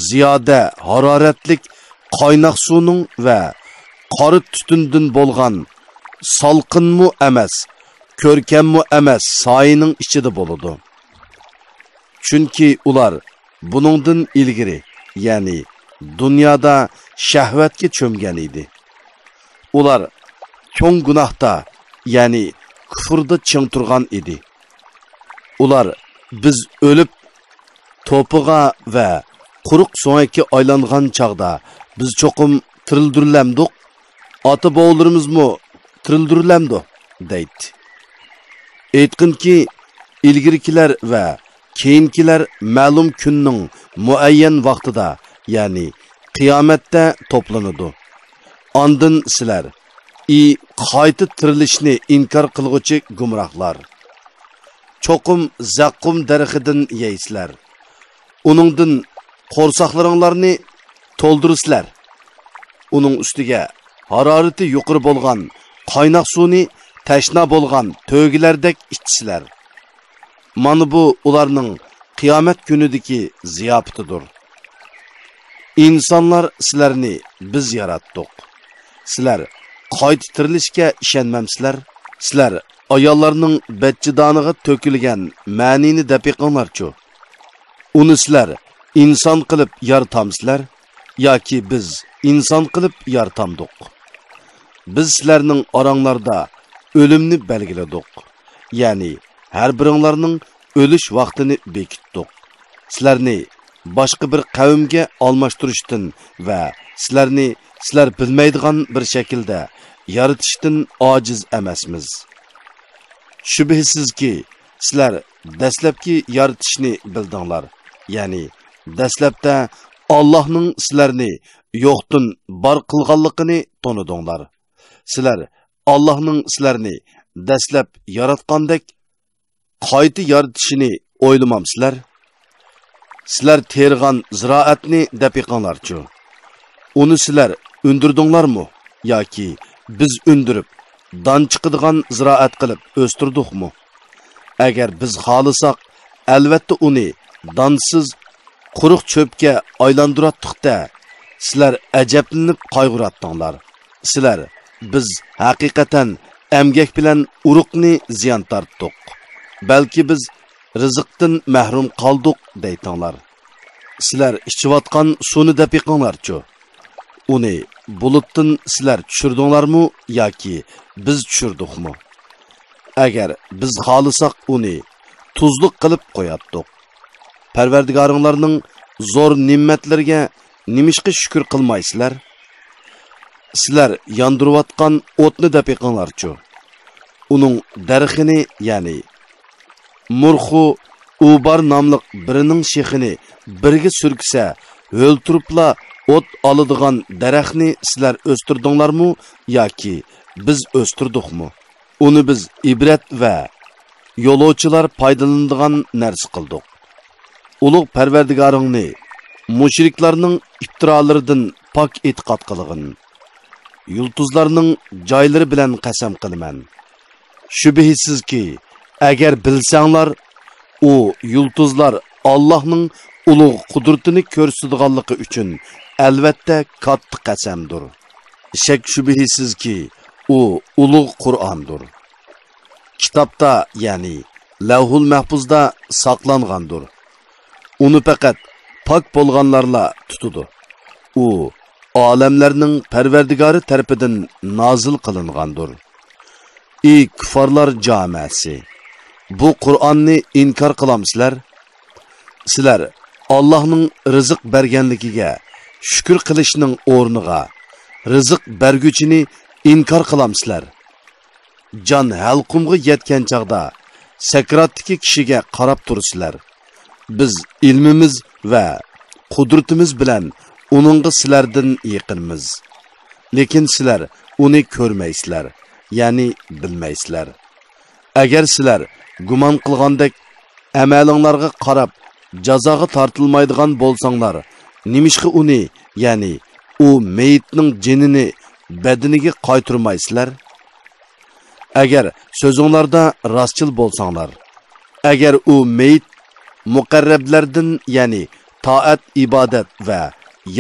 ziyoda haroratlik qaynoq suvning va qori tutundan bo'lgan salqinmu emas, ko'rkammu emas soyining ichida bo'ladi. Chunki ular buningdan ilgari, ya'ni dunyoda shahvatga cho'mgan edi. Ular cho'ng gunohda, ya'ni kufrda ching turgan edi. Ular biz o'lib to'piga va quruq so'ngakka aylangan chaqda biz cho'qim tirildirlamdik, ota boğularimizmi tirildirlamdi deydi. Aytqinki, ilgirkilar va keyinkilar ma'lum kunning muayyan vaqtida, ya'ni qiyomatda to'planadi. Ondan sizlar qayta tirilishni inkor qilg'uchi gumrohlar, cho'qim zaqqum daraxidan yeysizlar. Uningdan qo'rsoqlaringlarni to'ldirsizlar. Uning ustiga harorati yuqori bo'lgan qaynoq suvni tashna bo'lgan to'gilardek ichsizlar. Mana bu ularning qiyomat kunidagi ziyofatidir. İnsanlar sizlarni biz yaratdik. Sizlar qayta tirilishga ishonmamsizlar? Sizlar ayollarning bachchidoniga to'kilgan ma'nini daqiqanglarchu. Uni sizlar inson qilib yaratamsizlar yoki biz inson qilib yaratamdik? Biz sizlarning oranglarda o'limni belgiladik. Ya'ni har biringlarning o'lish vaqtini bekitdik. Sizlarni boshqa bir qavmga almashtirishdan va sizlar bilmaydigan bir shaklda yaratishdan ojiz emasmiz. Shubhisizki, sizlar dastlabki yaratishni bildinglar. Ya'ni dastlabda Allohning sizlarni yo'qdan bor qilganligini tonidinglar. Sizlar Allohning sizlarni dastlab yaratgandek qayta yaratishini o'ylamamsizlar? Sizlar tergan ziroatni deb yiqinglarchu. Uni sizlar undirdinglarmi yoki biz undirib don chiqadigan ziroat qilib o'stirdikmi? Agar biz xohlasak, albatta uni donsiz quruq cho'pga aylantiratdik-da, sizlar ajablanib qayg'uratdinglar. Sizlar biz haqiqatan emgak bilan uruqni ziyon tortdik. Balki biz rizqdan mahrum qoldik deytinglar. Sizlar ichayotgan suvni deb yiqinglarchu. Uni bulutdan sizlar tushirdinglarmi yoki biz tushirdikmi? Agar biz xohlasak uni tuzliq qilib qo'yatdik. Parvardigoringlarning zo'r ne'matlariga nimishqa shukr qilmaysizlar? Sizlar yondirayotgan o'tni deb yiqinglarchu. Uning darxini, ya'ni Murxu Ubar nomli birining shexini birga surkisa, o'ltiribla o't oladigan daraxtni sizlar o'stirdinglarmi yoki biz o'stirdikmi? Uni biz ibrat va yo'lovchilar foydalanadigan narsa qildik. Ulug' Parvardigoringni mushriklarning iftirolaridan pok e'tiqod qilgin. Yulduzlarning joylari bilan qasam qilaman. Shubhisizki, agar bilsanglar, u yulduzlar Allohning ulug' qudratini ko'rsatganligi uchun albatta katta qasamdir. Shak shubhisizki, u ulug' Qur'ondir. Kitobda, ya'ni Lavhul Mahfuzda saqlangandir. Uni faqat pok bo'lganlarla tutudi. U olamlarning Parvardigori tarafidan nozil qilingandir. Ey kuffarlar jamasi, bu Qur'onni inkor qilamsizlar? Sizlar Allohning rizq berganligiga shukr qilishning o'rniga rizq berguchini inkor qilamsizlar? Jon halqumga yetgan chaqda sakratdagi kishiga qarab tursizlar. Biz ilmimiz va qudratimiz bilan uningga sizlardan yaqinmiz. Lekin sizlar uni ko'rmaysizlar, ya'ni bilmaysizlar. Agar sizlar gumon qilgandek amalinglarga qarab jazoga tortilmaydigan bo'lsanglar, nimishqa uni, ya'ni u meyitning jinini badaniga qaytarmaysizlar? Agar so'zinglarda rostchil bo'lsanglar, agar u meyit muqarrablardan, ya'ni toat, ibodat va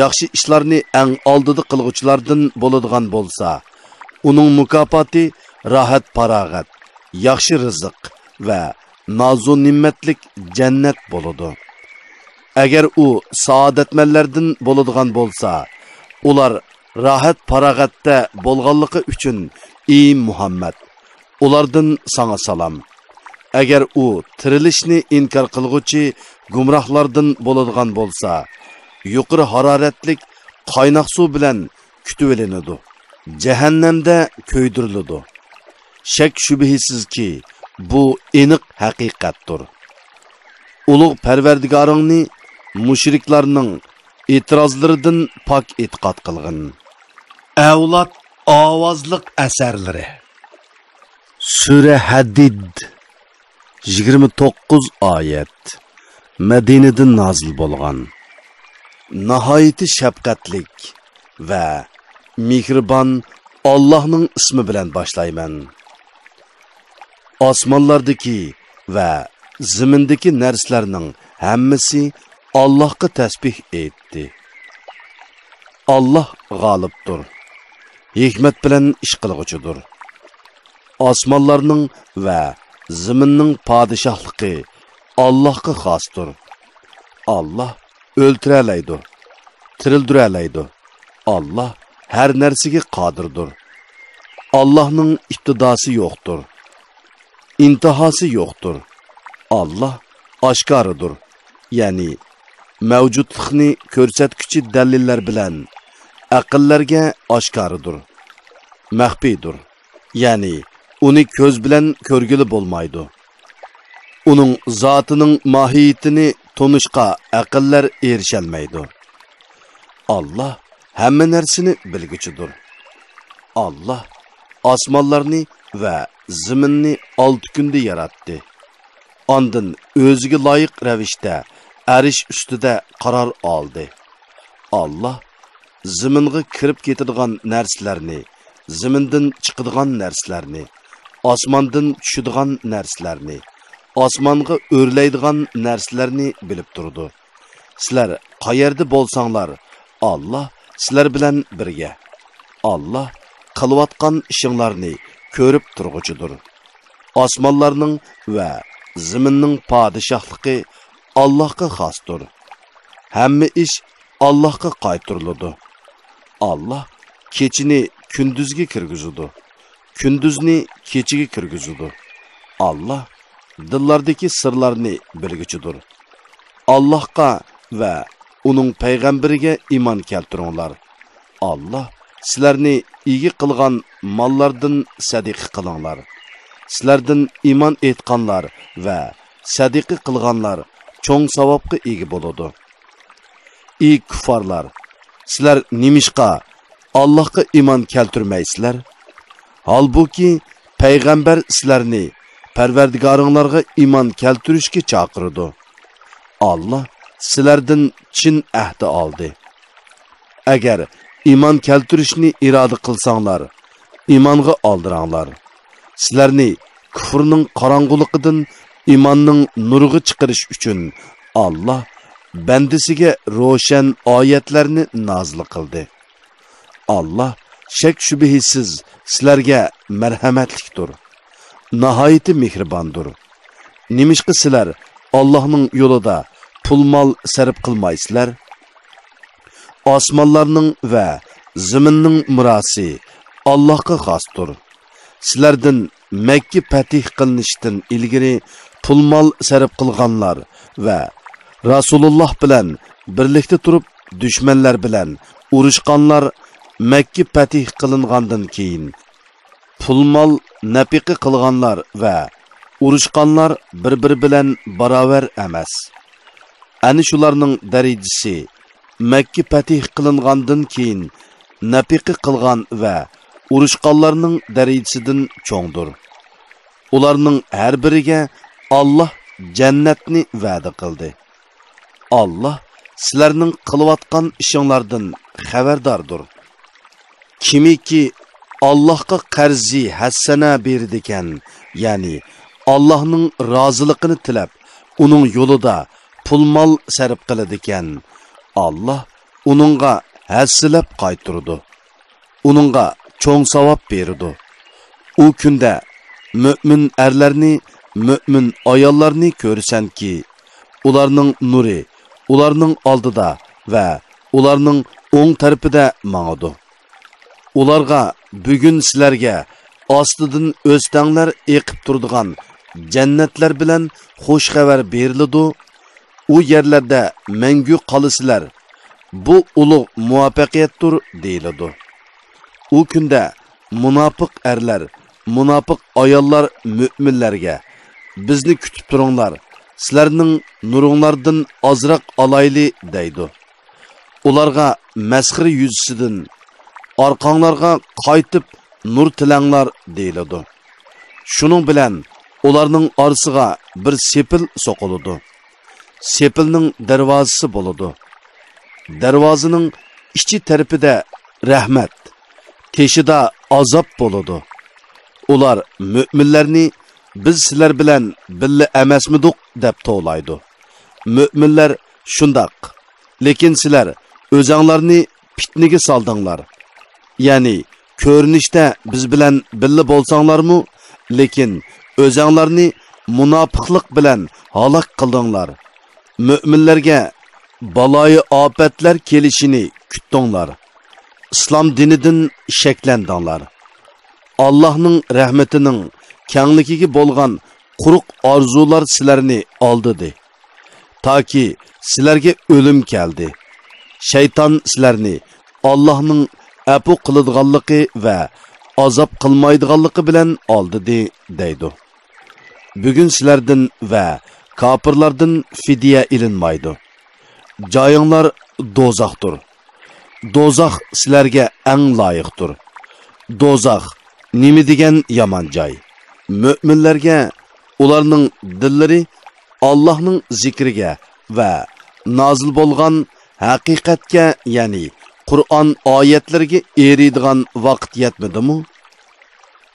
yaxshi ishlarni eng oldida qilguvchilardan bo'ladigan bo'lsa, uning mukofoti rohat farog'at, yaxshi rizq va nozu ne'matlik jannat bo'ladi. Agar u saodatmanlardan bo'ladigan bo'lsa, ular rohat farog'atda bo'lganligi uchun ey Muhammad, ulardan sana salom. Agar u tirilishni inkor qilguvchi gumrohlardan bo'ladigan bo'lsa, yuqori haroratlik qaynoq suv bilan kutib olinadi. Jahannamda ko'ydiriladi. Shak shubhisizki, bu aniq haqiqatdir. Ulug' Parvardigoringni mushriklarning e'tirozlaridan pok e'tiqod qilgin. Avlod ovozliq asarlari. Sura Hadid 29 oyat. Madinadan nozil bo'lgan. Nihoyatda shafqatlik va mehribon Allohning ismi bilan boshlayman. Osmonlardagi va zimindagi narsalarning hammasi Allohga tasbih etdi. Alloh g'olibdir. Hikmat bilan ish qilguchidir. Osmonlarning va ziminning podshohligi Allohga xosdir. Alloh o'ltiralaydi, tirildiralaydi. Alloh har narsaga qodirdir. Allohning ibtidosi yo'qdir. İntihosi yo'qdir. Alloh oshkoridir. Ya'ni mavjudlikni ko'rsatuvchi dalillar bilan aqllarga oshkoridir. Maxfiydir. Ya'ni uni ko'z bilan ko'rgili bo'lmaydi. Uning zotining mohiyatini tonishqa aqllar erisholmaydi. Allah hamma narsani bilguchidir. Allah osmonlarni va zaminni 6 kunda yaratdi. Ondan o'ziga loyiq ravishda arish ustida qaror oldi. Allah zaminga kirib ketadigan narsalarni, zamindan chiqadigan narsalarni, osmondan tushadigan narsalarni, osmonga o'rlaydigan narsalarni bilib turdi. Sizlar qayerda bo'lsanglar, Allah sizlar bilan birga. Allah qilayotgan ishinglarni ko'rib turg'uchidir. Osmonlarning va zaminning podshohligi Allohga xosdir. Hamma ish Allohga qaytariladi. Allah kechini kunduzga kirgizadi. Kunduzni kechiga kirgizadi. Allah dillardagi sirlarni bilguchidir. Allohga va uning payg'ambariga iymon keltiringlar. Allah sizlarni igi qilgan mollardan sadiqa qilinglar. Sizlardan iymon etganlar va sadiqa qilganlar cho'ng savobga ega bo'ladi. Ey kuffarlar, sizlar nimishqa Allohga iymon keltirmaysizlar? Halbuki payg'ambar sizlarni Parvardigoringlarga iymon keltirishga chaqirdi. Allah sizlardan chin ahdi oldi. Agar iymon keltirishni iroda qilsanglar, iymonga oldiranglar. Sizlarni kufrning qorong'uligidan iymonning nuriga chiqarish uchun Allah bandasiga ro'shan oyatlarni nozil qildi. Allah shak shubhasiz sizlarga marhamatlikdir. Nihoyat mehribondir. Nimishqa sizlar Allohning yo'lida pul-mol sarf qilmaysizlar? Osmonlarning va zaminning mirosi Allohga xosdir. Sizlardan Makka fatih qilinishdan ilgari pul-mol sarf qilganlar va Rasululloh bilan birlikda turib dushmanlar bilan urushganlar Makka fatih qilingandan keyin pul-mol nafiqa qilganlar va urushganlar bir-biri bilan barobar emas. Ani shularning darajasi Makka fatih qilingandan keyin nafiqa qilgan va urushganlarning darajasidan cho'ngdir. Ularning har biriga Allah jannatni va'da qildi. Allah sizlarning qilayotgan ishinglardan xabardordir. Kimiki Allohga qarzi hassana berdi ekan, ya'ni Allohning roziligini tilab, uning yo'lida pul-mol sarf qiladi ekan, Allah uningga hassilab qaytirdi. Uningga cho'ng savob berdi. U kunda mu'min erlarni, mu'min ayollarni ko'rsanki, ularning nuri ularning oldida va ularning o'ng tarafida mangadi. Ularga bugun sizlarga ostidan o'stanglar eqib turadigan jannatlar bilan xush xabar beriladi. U yerlarda mangu qolasizlar. Bu ulug' muvaffaqiyatdir deyiladi. U kunda munofiq erlar, munofiq ayollar mu'minlarga bizni kutib turinglar. Sizlarning nuringlardan ozroq olayli deydi. Ularga masxir yuzsidan orqanglarga qaytib nur tilanglar deyiladi. Shuning bilan ularning orasiga bir sepil soqiladi. Sepilning darvozasi bo'ladi. Darvozaning ichi tarafida rahmat, teshida azob bo'ladi. Ular mu'minlarni biz sizlar bilan billa emasmidik deb to'laydi. Mu'minlar shundoq, lekin sizlar o'zinglarni fitnaga soldinglar. Ya'ni ko'rinishda biz bilan billa bo'lsanglarmi, lekin o'zinglarni munofiqlik bilan halok qildinglar. Mu'minlarga baloyi ofatlar kelishini kutdinglar. Islom dinidan shaklandinglar. Allohning rahmatining kengligiga bo'lgan quruq orzular sizlarni oldidi. Toki sizlarga o'lim keldi. Shayton sizlarni Allohning afu qiladiganligi va azob qilmaydiganligi bilan oldi deydi. Bugun sizlardan va kofirlardan fidya ilinmaydi. Joyinglar dozoqdir. Dozoq sizlarga eng loyiqdir. Dozoq nima degan yomon joy. Mo'minlarga ularning dillari Allohning zikriga va nozil bo'lgan haqiqatga, ya'ni Qur'on oyatlariga eriydigan vaqt yetmadimi?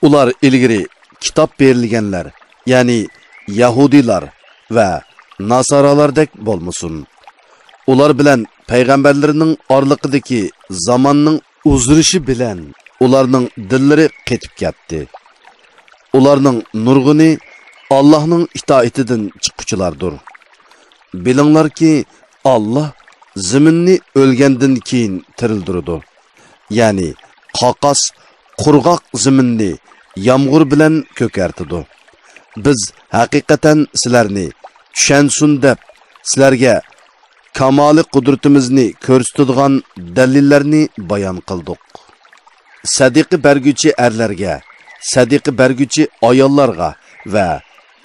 Ular ilgari kitob berilganlar, ya'ni Yahudilar va Nasaralardek bo'lmasin. Ular bilan payg'ambarlarning orliqidagi zamonning uzrishi bilan ularning dillari ketib ketdi. Ularning nurg'uni Allohning itoatidan chiquvchilardir. Bilinglarki, Alloh zaminni o'lgandan keyin tirildirdi. Ya'ni qoqos, qurg'oq zaminni yomg'ir bilan ko'kartidi. Biz haqiqatan sizlarni tushunsin deb sizlarga kamoli qudratimizni ko'rsatadigan dalillarni bayon qildik. Sadiqi berguchi erlarga, sadiqi berguchi ayollarga va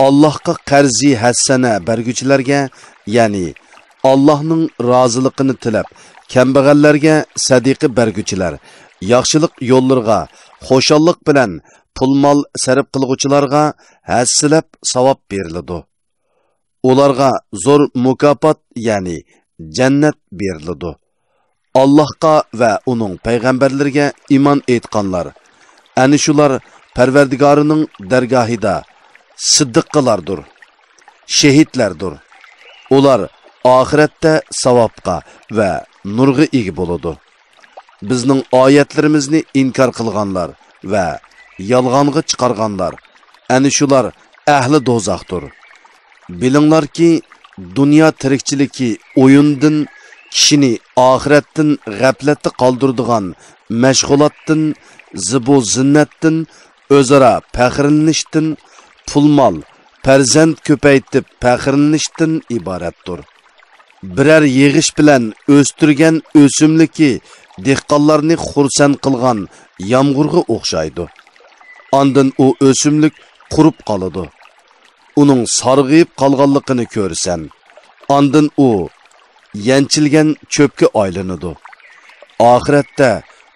Allohga qarzi hassana berguchilarga, ya'ni Allohning roziligini tilab kambag'allarga sadiqi berguchilar, yaxshilik yo'llariga xo'shallik bilan pul-mol sarf qilguchilarga hassilab savob beriladi. Ularga zo'r mukofot, ya'ni jannat beriladi. Allohga va uning payg'ambarlariga iymon etganlar, ana shular Parvardigorining dargohida siddiqlardir, shahidlardir. Ular oxiratda savobga va nurga ega bo'ladi. Bizning oyatlarimizni inkor qilganlar va yolg'onga chiqarganlar, ana shular ahli do'zaxdir. Bilinglarki, dunyo tirikchiligi o'yindan, kishini oxiratdan g'aflatda qoldiradigan mashg'ulotdan, zibu zinnatdan, o'zaro faxrlanishdan, pul-mol, farzand ko'paytib faxrlanishdan iboratdir. Birer yig'ish bilan o'stirgan o'simliki dehqonlarni xursand qilgan yomg'irga o'xshaydi. Ondan u o'simlik qurib qoladi. Uning sarg'ayib qolganligini ko'rsan, ondan u yanchilgan cho'pga aylanadi. Oxiratda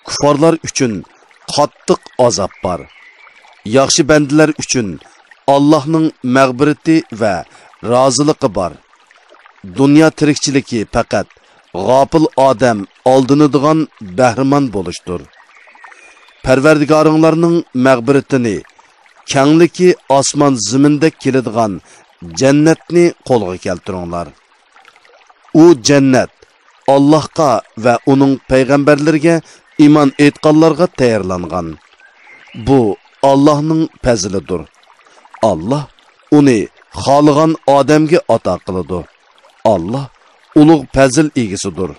kuffarlar uchun qattiq azob bor. Yaxshi bandalar uchun Allohning mag'firati va roziligi bor. Dunyo tirikchiligi faqat g'ofil odam oldinadigan bahramon bo'lishdir. Parvardigoringlarning mag'firatini, kengligi osmon zimindek keladigan jannatni qo'lga keltiringlar. U jannat Allohga va uning payg'ambarlariga iymon etganlarga tayyorlangan. Bu Allohning fazlidir. Allah uni xohlagan odamga ato qiladi. Allah ulug' fazl egisidir.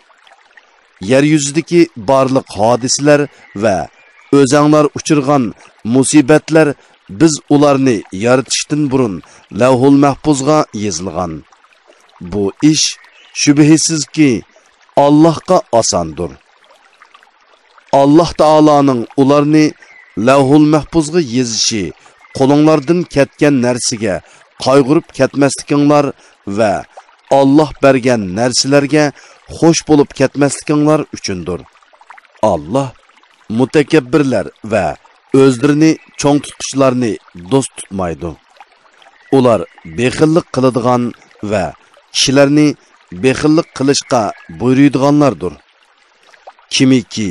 Yer yuzidagi barliq hodisalar va o'zanglar uchirgan musibatlar biz ularni yaratishdan burun Lavhul Mahfuzga yozilgan. Bu ish shubhisizki Allohga osondir. Alloh taolaning ularni Lavhul Mahfuzga yozishi, qo'linglardan ketgan narsaga qayg'urib ketmaslikinglar va Alloh bergan narsalarga xo'sh bo'lib ketmaslikinglar uchundir. Alloh mutakabbirlar va o'zlarini cho'ng tutquchlarni do'st tutmaydi. Ular bexillik qiladigan va kishilarni bexillik qilishga buyuradiganlardir. Kimiki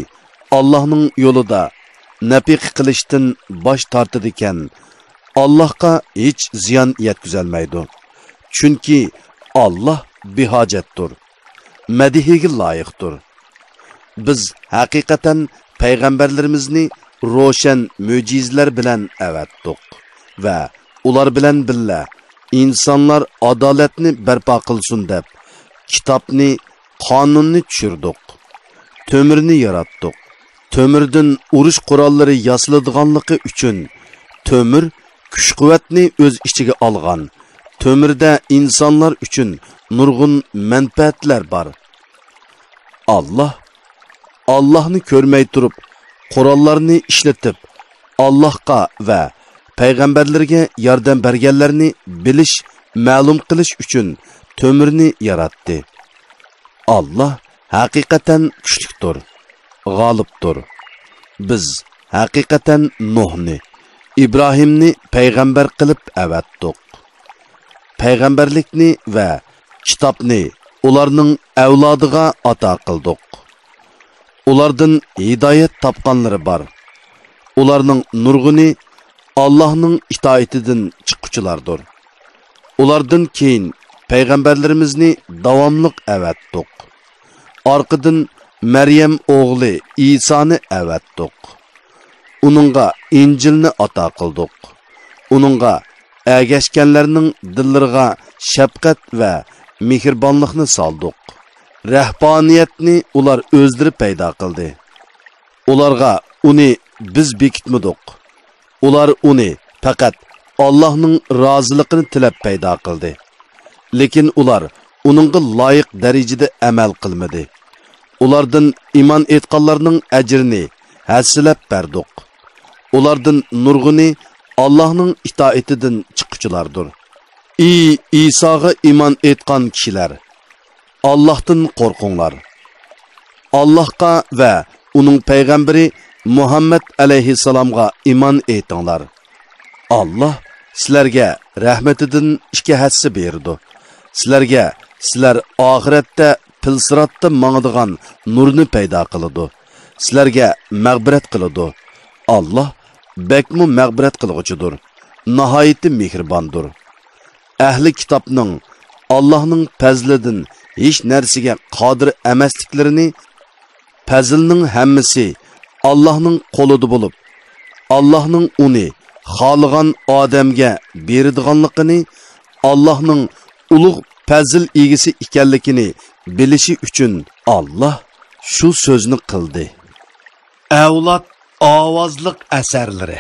Allohning yo'lida nafiq qilishdan bosh tortadi ekan, Allohga hech ziyon yetkazolmaydi. Chunki Alloh behojatdir, madihiga loyiqdir. Biz haqiqatan payg'ambarlarimizni ro'shan mo'jizlar bilan avatdik va ular bilan billa insonlar adolatni barpo qilsin deb kitobni, qonunni tushirdik. To'mirni yaratdik. To'mirdan urush qurollari yasaladiganligi uchun to'mir kuch-quvvatni o'z ichiga olgan. To'mirda insonlar uchun nurg'un manfaatlar bor. Allohni ko'rmay turib, qurollarni ishlatib, Allohga va payg'ambarlarga yordam berganlarni bilish, ma'lum qilish uchun to'mirni yaratdi. Allah haqiqatan kuchlidir, g'olibdir. Biz haqiqatan Nuhni, İbrahimni payg'ambar qilib avatdik. Payg'ambarlikni va kitobni ularning avlodiga ato qildik. Ulardan hidoyat topganlari bor. Ularning nurg'uni Allah'ның itoatidan chiquvchilardir. Ulardan keyin payg'ambarlarimizni davomliq avatdik. Orqadan Maryam o'g'li İsa'ni avatdik. Uningga Injilni ato qildik. Uningga agashganlarning dillariga shafqat va mehribonlikni soldik. Rahbaniyatni ular o'zlari paydo qildi. Ularga uni biz bekitmadik. Ular uni faqat Allohning roziligini tilab paydo qildi. Lekin ular uningga loyiq darajada amal qilmadi. Ulardan iymon etganlarning ajrini hasilab berdik. Ulardan nurg'uni Allohning itoatidan chiquvchilardir. İsa'ga iymon etgan kishilar, Allohdan qo'rqinglar. Allohga va uning payg'ambari Muhammad alayhissalomga iymon etinglar. Allah sizlarga rahmetidan ikki hassa berdi. Sizlar oxiratda pilsiratda mangadigan nurni paydo qiladi. Sizlarga mag'firat qiladi. Allah bakmu mag'firat qilg'uchidir. Nihoyatda mehribondir. Ahli kitobning Allohning fazlidan hech narsaga qodir emasliklarini, fazlning hammasi Allohning qo'lida bo'lib, Allohning uni xohlagan odamga beradiganligini, Allohning ulug' fazl egisi ekanligini bilishi uchun Allah shu so'zni qildi. Avlod ovozliq asarlari